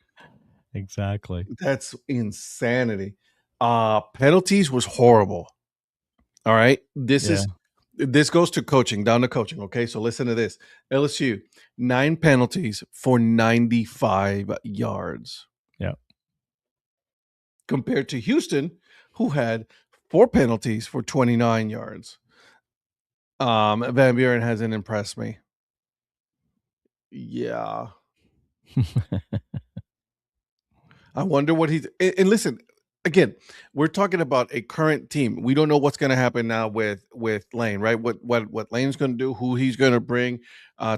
Exactly. That's insanity. Penalties was horrible. All right. This goes to coaching, down to coaching. Okay. So listen to this. LSU, 9 penalties for 95 yards. Yeah. Compared to Houston, who had 4 penalties for 29 yards. Van Buren hasn't impressed me. Yeah. I wonder what he's. And listen, again, we're talking about a current team. We don't know what's going to happen now with Lane, right? What Lane's going to do, who he's going to bring,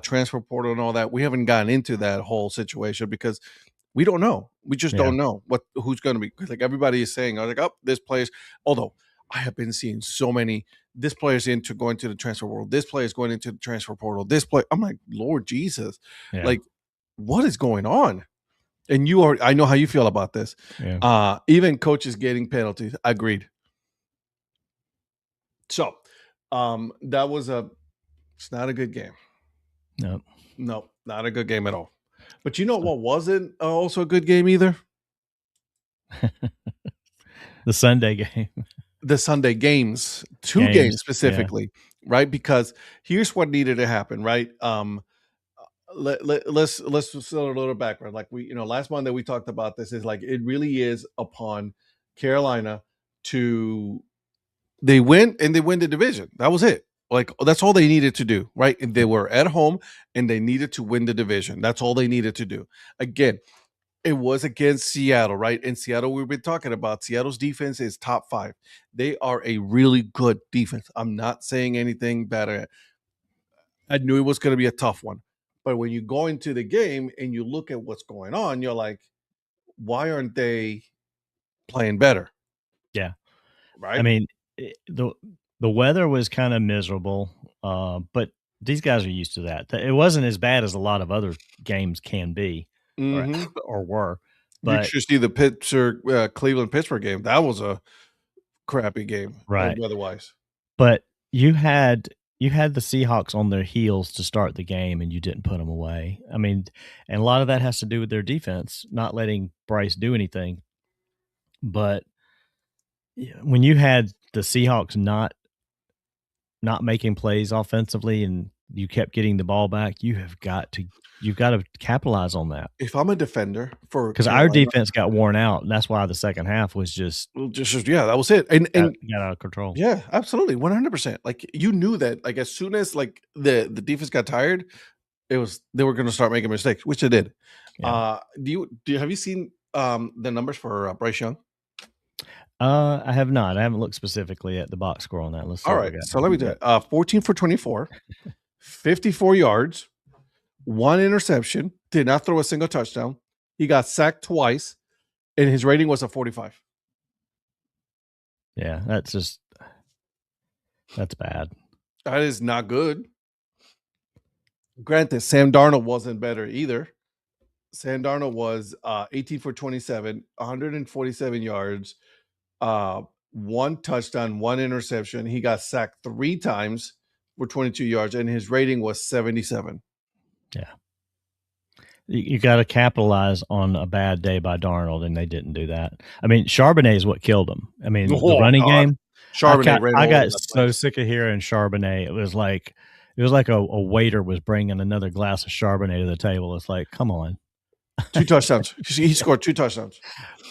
transfer portal and all that. We haven't gotten into that whole situation because we don't know. We just don't know who's going to be. Like everybody is saying, I was like, oh, this player's. Although I have been seeing so many. This player's going to the transfer portal. This player's going into the transfer portal. This play. I'm like, Lord Jesus, like, what is going on? And I know how you feel about this. Yeah. Even coaches getting penalties. Agreed. So, it's not a good game. No. No, not a good game at all. But you know what wasn't also a good game either? The Sunday game. The Sunday games, two games Yeah. specifically, right? Because here's what needed to happen, right? Let's set a little background. Like last Monday we talked about this. Is like it really is upon Carolina to they win the division. That was it. Like that's all they needed to do, right? And they were at home and they needed to win the division. That's all they needed to do. Again, it was against Seattle, right? In Seattle, we've been talking about Seattle's defense is top 5. They are a really good defense. I'm not saying anything bad. I knew it was going to be a tough one. But when you go into the game and you look at what's going on, you're like, why aren't they playing better? Yeah. Right. I mean, the weather was kind of miserable, but these guys are used to that. It wasn't as bad as a lot of other games can be or were. You But should see the Cleveland Pittsburgh game. That was a crappy game, right, weather-wise. But you had the Seahawks on their heels to start the game, and you didn't put them away. I mean, and a lot of that has to do with their defense, not letting Bryce do anything. But when you had the Seahawks not making plays offensively, and you kept getting the ball back, you've got to capitalize on that. If I'm a defender because our defense got worn out, and that's why the second half was just that was it, and got out of control. Yeah, absolutely, 100%. Like you knew that, like as soon as like the defense got tired, they were going to start making mistakes, which they did. Yeah. Have you seen the numbers for Bryce Young? I have not. I haven't looked specifically at the box score on that. Let's see. All right, so let me do it. 14 for 24, 54 yards, 1 interception, did not throw a single touchdown. He got sacked twice, and his rating was a 45. Yeah, that's bad. That is not good. Granted, Sam Darnold wasn't better either. Sam Darnold was 18 for 27, 147 yards, 1 touchdown, 1 interception. He got sacked 3 times for 22 yards, and his rating was 77. Yeah. You got to capitalize on a bad day by Darnold, and they didn't do that. I mean, Charbonnet is what killed him. I mean, the running game. Charbonnet. I got so sick of hearing Charbonnet. It was like a waiter was bringing another glass of Charbonnet to the table. It's like, come on. 2 touchdowns. He scored 2 touchdowns.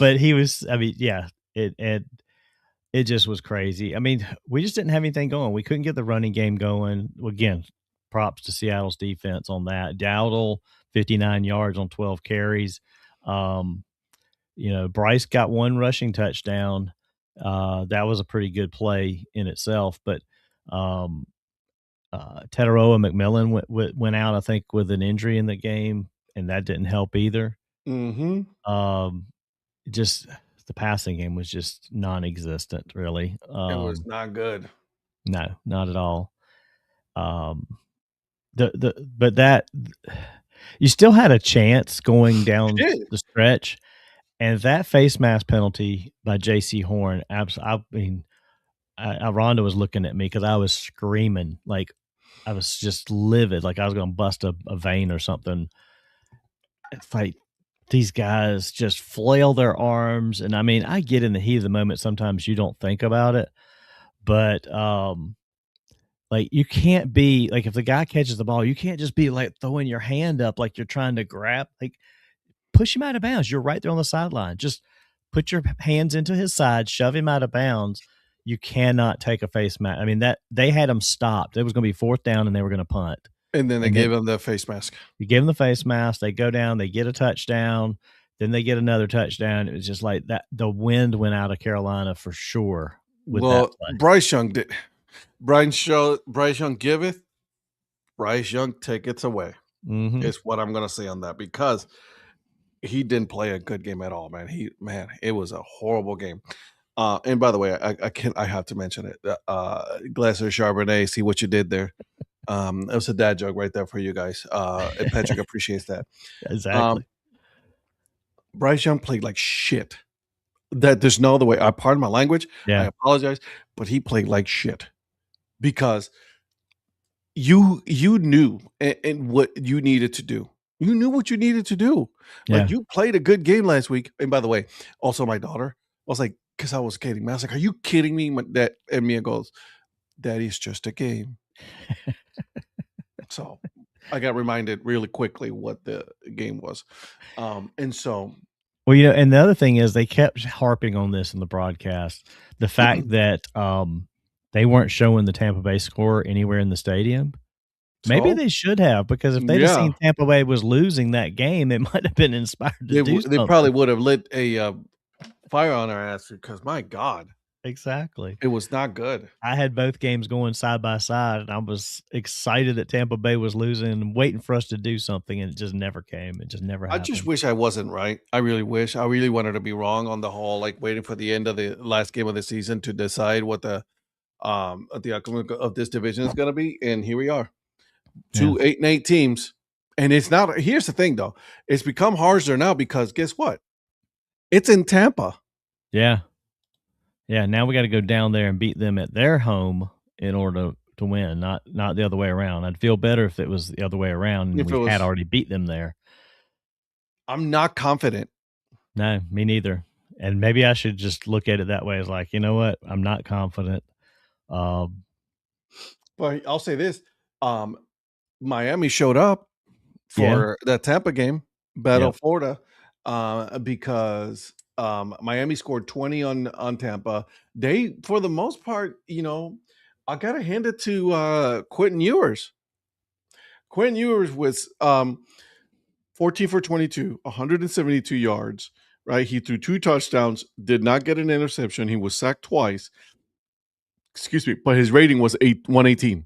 But he was. I mean, yeah. It just was crazy. I mean, we just didn't have anything going. We couldn't get the running game going. Again, props to Seattle's defense on that. Dowdle, 59 yards on 12 carries. Bryce got 1 rushing touchdown. That was a pretty good play in itself. But Teteroa McMillan went out, I think, with an injury in the game, and that didn't help either. Just the passing game was just non-existent, really. It was not good. No, not at all. But that you still had a chance going down the stretch, and that face mask penalty by J.C. Horn. I mean, Rhonda was looking at me because I was screaming, like I was just livid, like I was going to bust a vein or something. It's like these guys just flail their arms, and I mean, I get in the heat of the moment. Sometimes you don't think about it, but like you can't be like, if the guy catches the ball, you can't just be like throwing your hand up like you're trying to grab. Like, push him out of bounds. You're right there on the sideline. Just put your hands into his side, shove him out of bounds. You cannot take a face mask. I mean, that they had him stopped. It was going to be 4th down, and they were going to punt. And then they gave him the face mask. You give him the face mask. They go down. They get a touchdown. Then they get another touchdown. It was just like that. The wind went out of Carolina for sure. Well, Bryce Young did. Bryce Young giveth, Bryce Young taketh away. Is what I'm going to say on that, because he didn't play a good game at all, man. It was a horrible game. And by the way, I have to mention it. Glasser Charbonnet, see what you did there. It was a dad joke right there for you guys. And Patrick appreciates that. Exactly. Bryce Young played like shit. That there's no other way. Pardon my language. Yeah. I apologize, but he played like shit, because you knew and what you needed to do. You knew what you needed to do. Yeah. Like, you played a good game last week. And by the way, also my daughter was like, because I was kidding. I was like, "Are you kidding me?" And Mia goes, "Daddy, it's just a game." So I got reminded really quickly what the game was. And so Well, and the other thing is they kept harping on this in the broadcast, the fact that they weren't showing the Tampa Bay score anywhere in the stadium. Maybe so they should have, because if they'd have yeah, seen Tampa Bay was losing that game, they might have been inspired to do they something. probably would have lit a fire on our ass because my God, Exactly. it was not good. I had both games going side by side, and I was excited that Tampa Bay was losing and waiting for us to do something, and it just never came. It just never I just happened. wish I wasn't right. I really wish. I really wanted to be wrong on the whole, like waiting for the end of the last game of the season to decide what the outcome of this division is going to be. And here we are, Yeah. 8-8 teams. And it's not. Here's the thing, though. It's become harder now because guess what? It's in Tampa. Yeah. Yeah, now we gotta go down there and beat them at their home in order to win, not the other way around. I'd feel better if it was the other way around and If it we had was, already beat them there. I'm not confident. No, me neither. And maybe I should just look at it that way, as like, you know what? I'm not confident. Um, But I'll say this: Miami showed up yeah, for that Tampa game, Battle yep. of Florida, because Miami scored 20 on Tampa. They, for the most part, I gotta hand it to Quentin Ewers. Quentin Ewers was 14 for 22, 172 yards. Right, he threw 2 touchdowns, did not get an interception. He was sacked twice. Excuse me, but his rating was 118.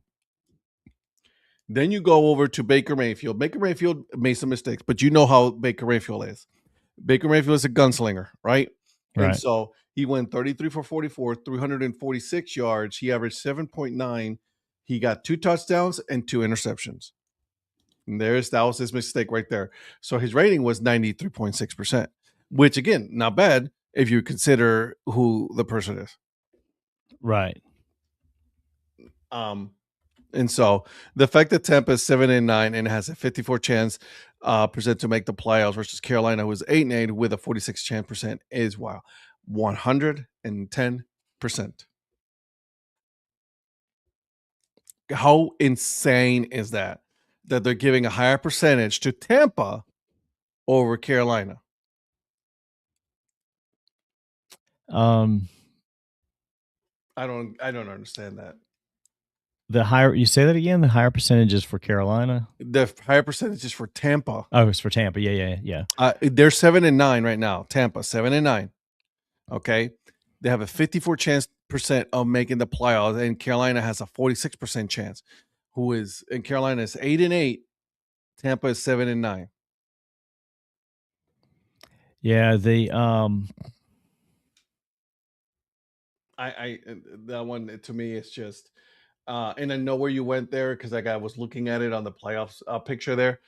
Then you go over to Baker Mayfield. Baker Mayfield made some mistakes, but you know how Baker Mayfield is. Baker Mayfield is a gunslinger, right? And Right. so he went 33 for 44, 346 yards. He averaged 7.9. He got 2 touchdowns and 2 interceptions. And that was his mistake right there. So his rating was 93.6%, which again, not bad if you consider who the person is. Right. And so the fact that Tampa is 7-9 and has a 54 chance percent to make the playoffs versus Carolina, who is 8-8 with a 46 chance percent, is wow, 110%. How insane is that? That they're giving a higher percentage to Tampa over Carolina. Um, I don't understand that. the higher, you say that again, the higher percentages for Carolina? The higher percentages for Tampa. Oh, it's for Tampa. Yeah. They're 7-9 right now. Tampa 7-9. Okay, they have a 54 chance percent of making the playoffs, and Carolina has a 46% chance. And Carolina is 8-8. Tampa is 7-9. Yeah, I that one to me is just and I know where you went there because I was looking at it on the playoffs picture there.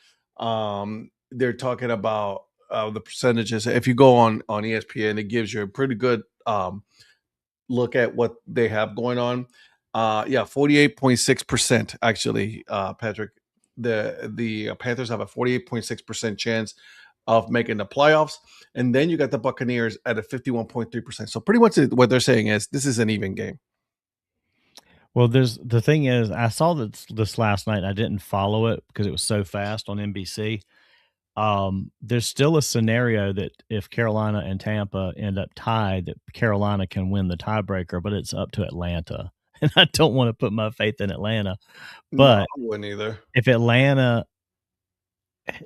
They're talking about the percentages. If you go on ESPN, it gives you a pretty good look at what they have going on. 48.6% actually, Patrick. The Panthers have a 48.6% chance of making the playoffs. And then you got the Buccaneers at a 51.3%. So pretty much what they're saying is this is an even game. well, the thing is, I saw this last night and I didn't follow it because it was so fast on NBC. There's still a scenario that if Carolina and Tampa end up tied, that Carolina can win the tiebreaker, but it's up to Atlanta. And I don't want to put my faith in Atlanta. No, I But wouldn't either. if Atlanta,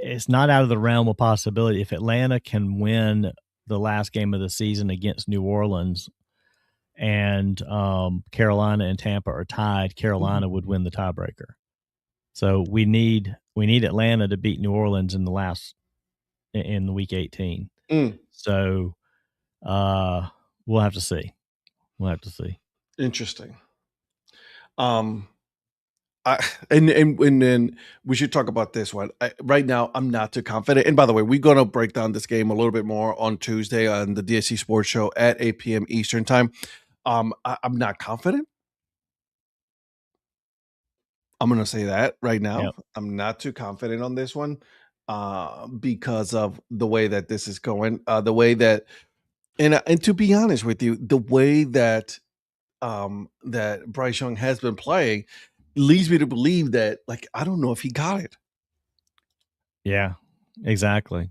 it's not out of the realm of possibility. If Atlanta can win the last game of the season against New Orleans and Carolina and Tampa are tied, Carolina would win the tiebreaker. So we need Atlanta to beat New Orleans in week 18. So we'll have to see. Interesting. And then we should talk about this one. Right now, I'm not too confident. And by the way, we're going to break down this game a little bit more on Tuesday on the DSC Sports Show at 8 p.m. Eastern Time. I'm not confident. I'm going to say that right now. Yep. I'm not too confident on this one because of the way that this is going. The way that, and to be honest with you, the way that that Bryce Young has been playing leads me to believe that, like, I don't know if he got it. Yeah, exactly.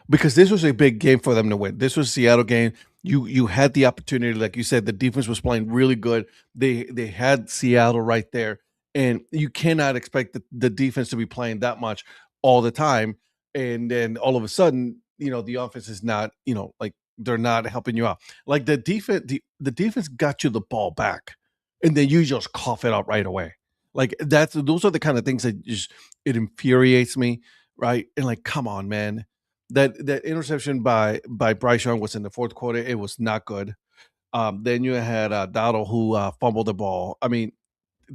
Because this was a big game for them to win. This was a Seattle game. You had the opportunity, like you said, the defense was playing really good. They had Seattle right there, and you cannot expect the defense to be playing that much all the time. And then all of a sudden, the offense is not, like they're not helping you out. Like the defense got you the ball back, and then you just cough it out right away. Like those are the kind of things that just it infuriates me, right? And like, come on, man. That interception by Bryce Young was in the fourth quarter. It was not good. Then you had Dowdle who fumbled the ball. I mean,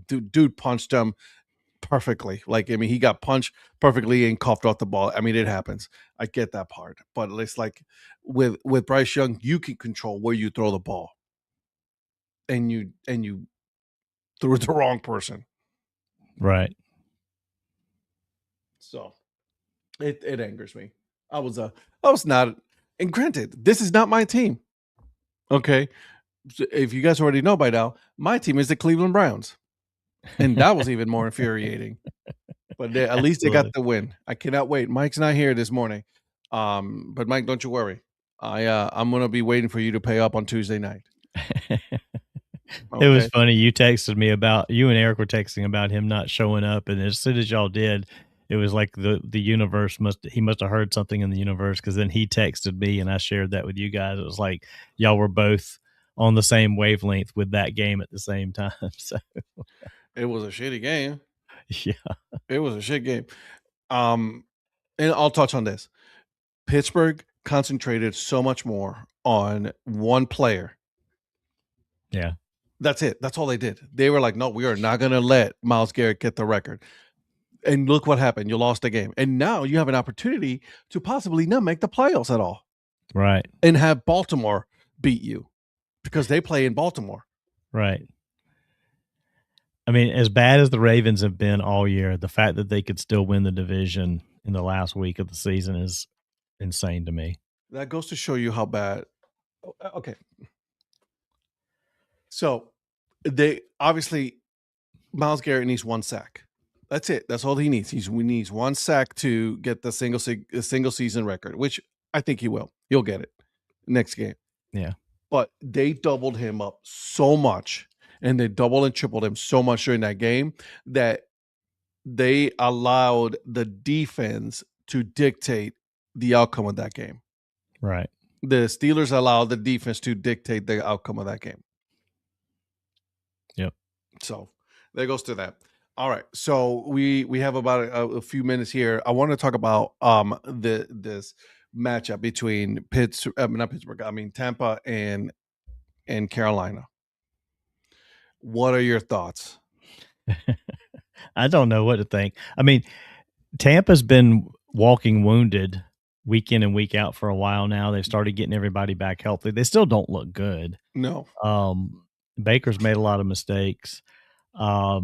dude punched him perfectly. Like, I mean, he got punched perfectly and coughed off the ball. I mean, it happens. I get that part, but it's like with Bryce Young, you can control where you throw the ball, and you threw it the wrong person. Right. So it angers me. I was not, and granted, this is not my team. Okay. So if you guys already know by now, my team is the Cleveland Browns. And that was even more infuriating. But at least they got the win. I cannot wait. Mike's not here this morning. But Mike, don't you worry. I'm gonna be waiting for you to pay up on Tuesday night. It was funny. You and Eric were texting about him not showing up, and as soon as y'all did, it was like the universe must have heard something in the universe, because then he texted me and I shared that with you guys. It was like y'all were both on the same wavelength with that game at the same time. So it was a shitty game. Yeah, it was a shit game. And I'll touch on this. Pittsburgh concentrated so much more on one player. Yeah. That's it. That's all they did. They were like, no, we are not going to let Myles Garrett get the record. And look what happened. You lost the game. And now you have an opportunity to possibly not make the playoffs at all. Right. And have Baltimore beat you because they play in Baltimore. Right. I mean, as bad as the Ravens have been all year, the fact that they could still win the division in the last week of the season is insane to me. That goes to show you how bad. Okay. So they obviously, Myles Garrett needs one sack. That's it. That's all he needs. He needs one sack to get the single season record, which I think he will. He'll get it next game. Yeah. But they doubled him up so much, and they doubled and tripled him so much during that game that they allowed the defense to dictate the outcome of that game. Right. The Steelers allowed the defense to dictate the outcome of that game. Yep. So there goes to that. All right. So we have about a few minutes here. I want to talk about this matchup between Tampa and Carolina. What are your thoughts? I don't know what to think. I mean, Tampa's been walking wounded week in and week out for a while now. They've started getting everybody back healthy. They still don't look good. No. Baker's made a lot of mistakes. I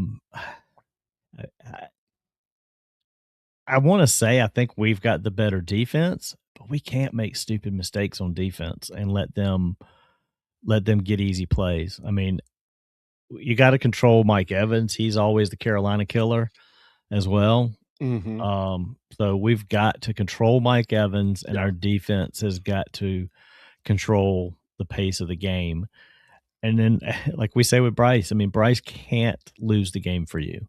want to say I think we've got the better defense, but we can't make stupid mistakes on defense and let them get easy plays. I mean, you got to control Mike Evans. He's always the Carolina killer as well. Mm-hmm. So we've got to control Mike Evans, and our defense has got to control the pace of the game. And then, like we say with Bryce, I mean, Bryce can't lose the game for you.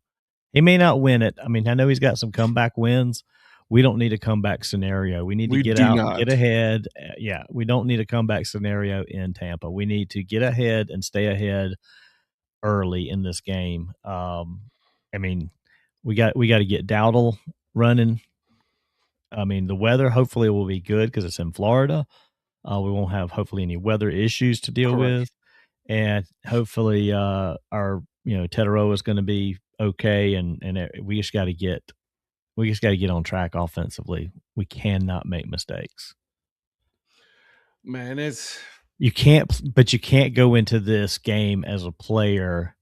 He may not win it. I mean, I know he's got some comeback wins. We don't need a comeback scenario. We need to get out and get ahead. Yeah, we don't need a comeback scenario in Tampa. We need to get ahead and stay ahead early in this game. I mean, we got to get Dowdle running. I mean, the weather hopefully will be good because it's in Florida. We won't have hopefully any weather issues to deal with. And hopefully our Teteroa is going to be okay, and we just got to get on track offensively. We cannot make mistakes. Man, you can't go into this game as a player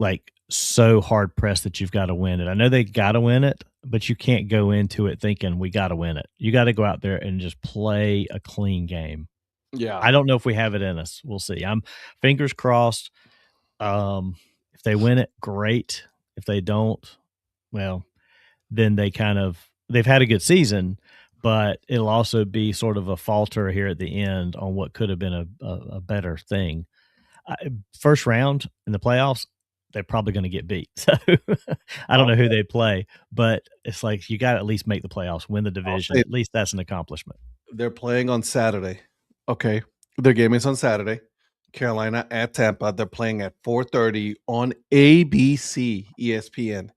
like so hard pressed that you've got to win it. I know they got to win it, but you can't go into it thinking we got to win it. You got to go out there and just play a clean game. Yeah. I don't know if we have it in us. We'll see. I'm fingers crossed. If they win it, great. If they don't, well, then they've had a good season, but it'll also be sort of a falter here at the end on what could have been a better thing. First round in the playoffs, they're probably going to get beat. So I don't know who they play, but it's like you got to at least make the playoffs, win the division. At least that's an accomplishment. They're playing on Saturday. Okay. Their game is on Saturday. Carolina at Tampa. They're playing at 4:30 on ABC, ESPN.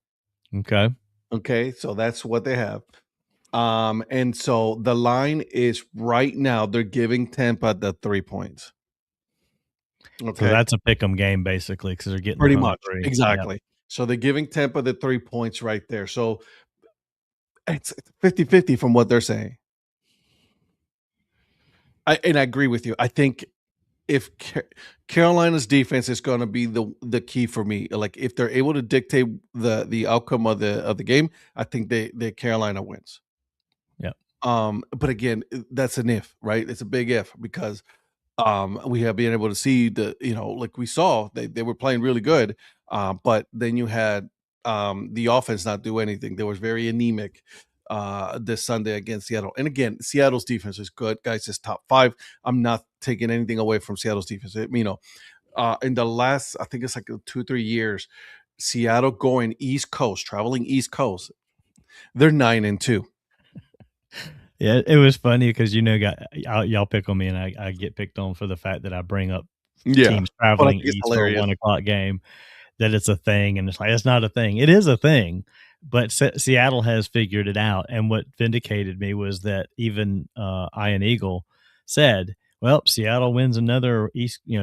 Okay. Okay. So that's what they have. And so the line is right now, they're giving Tampa the 3 points. Okay. So that's a pick 'em game basically because they're getting pretty much. 3. Exactly. Yep. So they're giving Tampa the 3 points right there. So it's 50-50 from what they're saying. I agree with you. I think if Carolina's defense is going to be the key for me, like if they're able to dictate the outcome of the game, I think the Carolina wins. Yeah. But again, that's an if, right? It's a big if because we have been able to see like we saw they were playing really good, but then you had the offense not do anything. They was very anemic this Sunday against Seattle. And again, Seattle's defense is good, guys. It's top 5. I'm not taking anything away from Seattle's defense. In the last, I think it's like 2-3 years, Seattle going traveling East Coast, they're 9-2. Yeah, it was funny because y'all pick on me and I get picked on for the fact that I bring up teams traveling east for a 1:00 game, that it's a thing, and it's like it's not a thing. It is a thing, but Seattle has figured it out. And what vindicated me was that even Ian Eagle said, "Well, Seattle wins another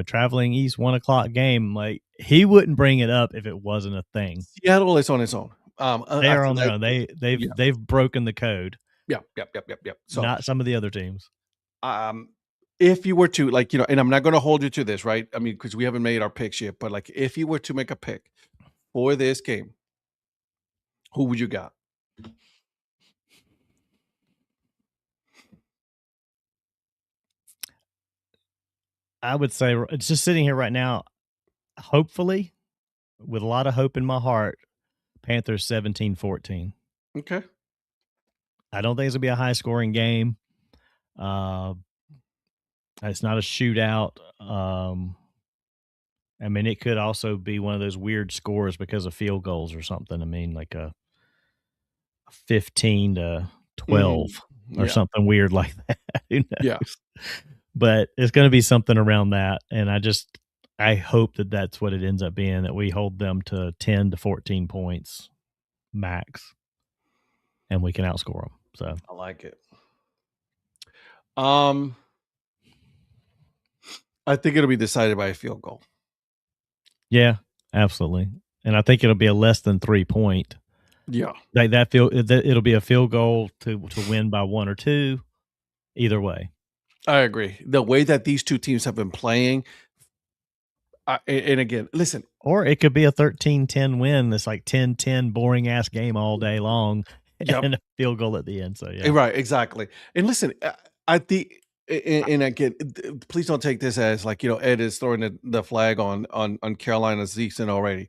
traveling east 1:00 game." Like he wouldn't bring it up if it wasn't a thing. Seattle is on its own. They are on their own. They've broken the code. Yep. So not some of the other teams. If you were to and I'm not going to hold you to this, right? I mean, because we haven't made our picks yet, but like if you were to make a pick for this game, who would you got? I would say it's just sitting here right now. Hopefully, with a lot of hope in my heart, Panthers 17-14. Okay. I don't think it's gonna be a high scoring game. It's not a shootout. I mean, it could also be one of those weird scores because of field goals or something. I mean, like a 15-12 or something weird like that. Who knows? Yeah. But it's going to be something around that, and I hope that that's what it ends up being, that we hold them to 10 to 14 points max, and we can outscore them. So I like it. I think it'll be decided by a field goal. Yeah, absolutely, and I think it'll be a less than 3 point. Yeah, it'll be a field goal to win by 1 or 2. Either way, I agree. The way that these two teams have been playing, and again, listen, or it could be a 13-10 win. That's like 10-10 boring ass game all day long, and a field goal at the end. So yeah, right, exactly. And listen, and again, please don't take this as like Ed is throwing the flag on Carolina's season already,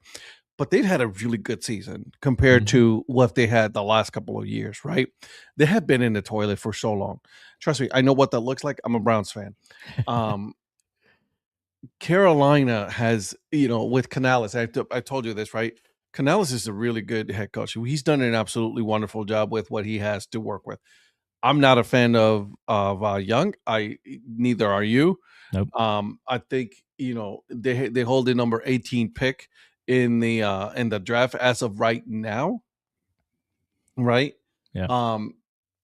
but they've had a really good season compared to what they had the last couple of years. Right? They have been in the toilet for so long. Trust me, I know what that looks like. I'm a Browns fan. Carolina has, with Canales, I told you this, right? Canales is a really good head coach. He's done an absolutely wonderful job with what he has to work with. I'm not a fan of Young. Neither are you. Nope. I think they hold the number 18 pick in the draft as of right now. Right. Yeah.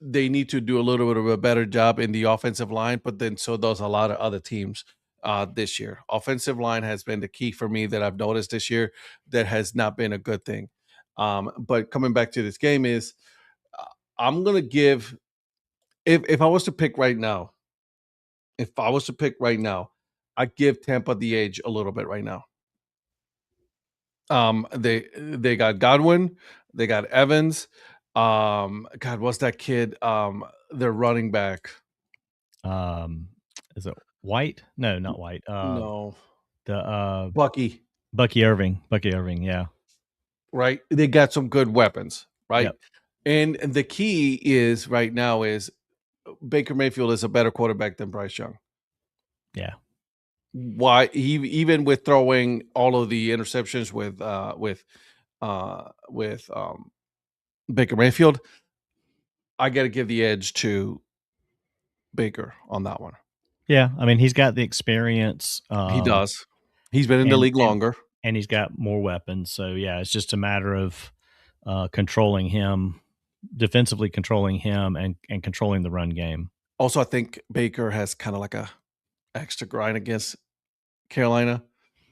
They need to do a little bit of a better job in the offensive line, but then so does a lot of other teams this year. Offensive line has been the key for me that I've noticed this year. That has not been a good thing. But coming back to this game is, I'm gonna give. If I was to pick right now, I give Tampa the edge a little bit right now. They got Godwin, they got Evans. God, what's that kid? Their running back. Is it White? No, not White. No, The Bucky. Bucky Irving. Bucky Irving. Yeah. Right. They got some good weapons. Right. Yep. And the key is right now is Baker Mayfield is a better quarterback than Bryce Young. Yeah. Why even with throwing all of the interceptions with Baker Mayfield, I got to give the edge to Baker on that one. Yeah, I mean he's got the experience. He does. He's been in the league longer, and he's got more weapons. So yeah, it's just a matter of controlling him, defensively controlling him, and controlling the run game. Also, I think Baker has kind of like a extra grind against Carolina.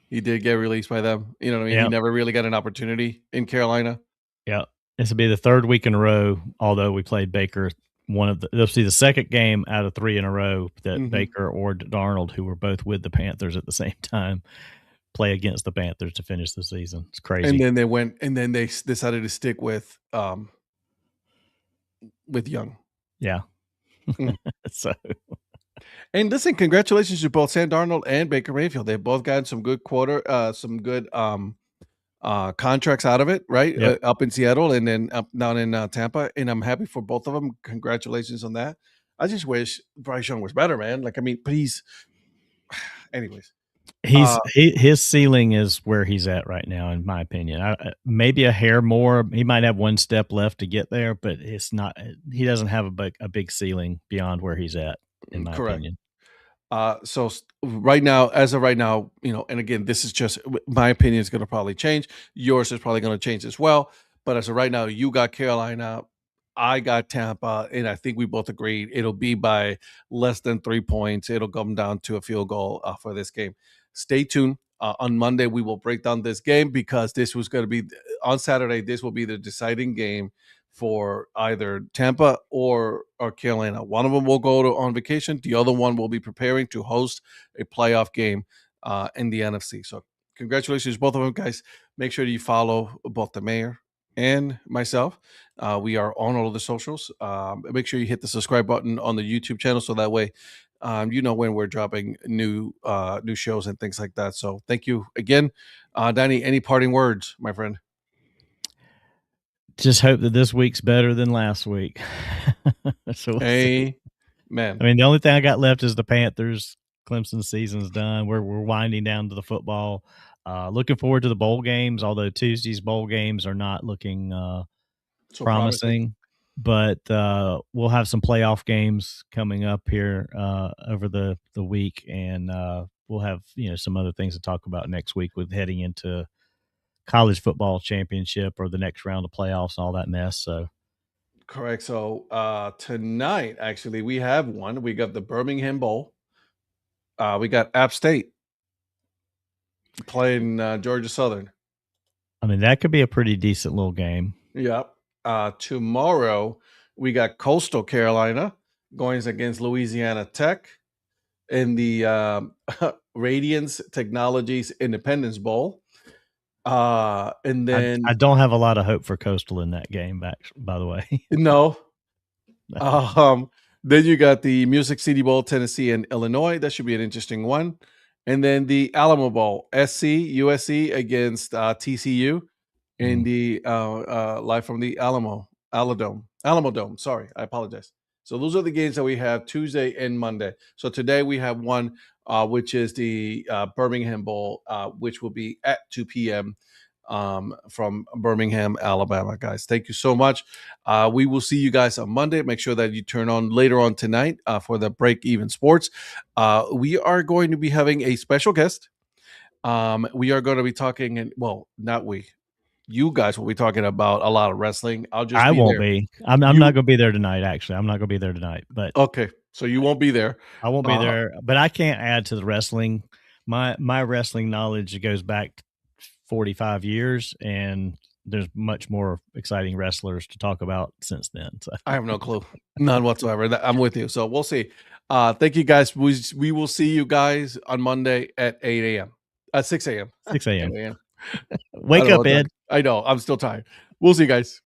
He did get released by them. You know what I mean? Yep. He never really got an opportunity in Carolina. Yeah, this will be the third week in a row. Although we played Baker, this will be the second game out of 3 in a row that Baker or Darnold, who were both with the Panthers at the same time, play against the Panthers to finish the season. It's crazy. And then they decided to stick with Young. Yeah. So. And listen, congratulations to both Sam Darnold and Baker Mayfield. They've both gotten some good contracts out of it, right? Yep. Up in Seattle and then up down in Tampa. And I'm happy for both of them. Congratulations on that. I just wish Bryce Young was better, man. Like, I mean, please. Anyways. His ceiling is where he's at right now, in my opinion. Maybe a hair more. He might have one step left to get there, but it's not. He doesn't have a big ceiling beyond where he's at, in my opinion. So right now, as of right now, and again, this is just my opinion is going to probably change. Yours is probably going to change as well. But as of right now, you got Carolina, I got Tampa, and I think we both agreed it'll be by less than 3 points. It'll come down to a field goal for this game. Stay tuned. On Monday, we will break down this game because this was going to be on Saturday. This will be the deciding game for either Tampa or Carolina. One of them will go on vacation. The other one will be preparing to host a playoff game in the NFC. So congratulations, both of them, guys. Make sure you follow both the mayor and myself. We are on all of the socials. Make sure you hit the subscribe button on the YouTube channel so that way you know when we're dropping new shows and things like that. So thank you again. Danny, any parting words, my friend? Just hope that this week's better than last week. So Amen. I mean, the only thing I got left is the Panthers. Clemson season's done. We're winding down to the football. Looking forward to the bowl games, although Tuesday's bowl games are not looking so promising. But we'll have some playoff games coming up here over the week, and we'll have some other things to talk about next week with heading into college football championship or the next round of playoffs and all that mess. So correct. So tonight, actually, we have one. We got the Birmingham Bowl. We got App State playing Georgia Southern. I mean, that could be a pretty decent little game. Yep. Tomorrow, we got Coastal Carolina going against Louisiana Tech in the Radiance Technologies Independence Bowl. And then I don't have a lot of hope for Coastal in that game, by the way. No. Then you got the Music City Bowl, Tennessee and Illinois. That should be an interesting one. And then the Alamo Bowl, USC against TCU in the live from the Alamo Dome. Sorry, I apologize. So those are the games that we have Tuesday and Monday. So today we have one, which is the Birmingham Bowl, which will be at 2 p.m. From Birmingham, Alabama, guys. Thank you so much. We will see you guys on Monday. Make sure that you turn on later on tonight for the Break Even Sports. We are going to be having a special guest. We are going to be talking, and well, not we. You guys will be talking about a lot of wrestling. I won't be. I'm not going to be there tonight. Actually, I'm not going to be there tonight. But okay, so you won't be there. I won't be there. But I can't add to the wrestling. My wrestling knowledge goes back 45 years, and there's much more exciting wrestlers to talk about since then. So I have no clue, none whatsoever. I'm with you. So we'll see. Thank you, guys. We will see you guys on Monday at 8 a.m. 6 a.m. 6 a.m. Wake don't know up, what the Ed. heck. I know. I'm still tired. We'll see you guys.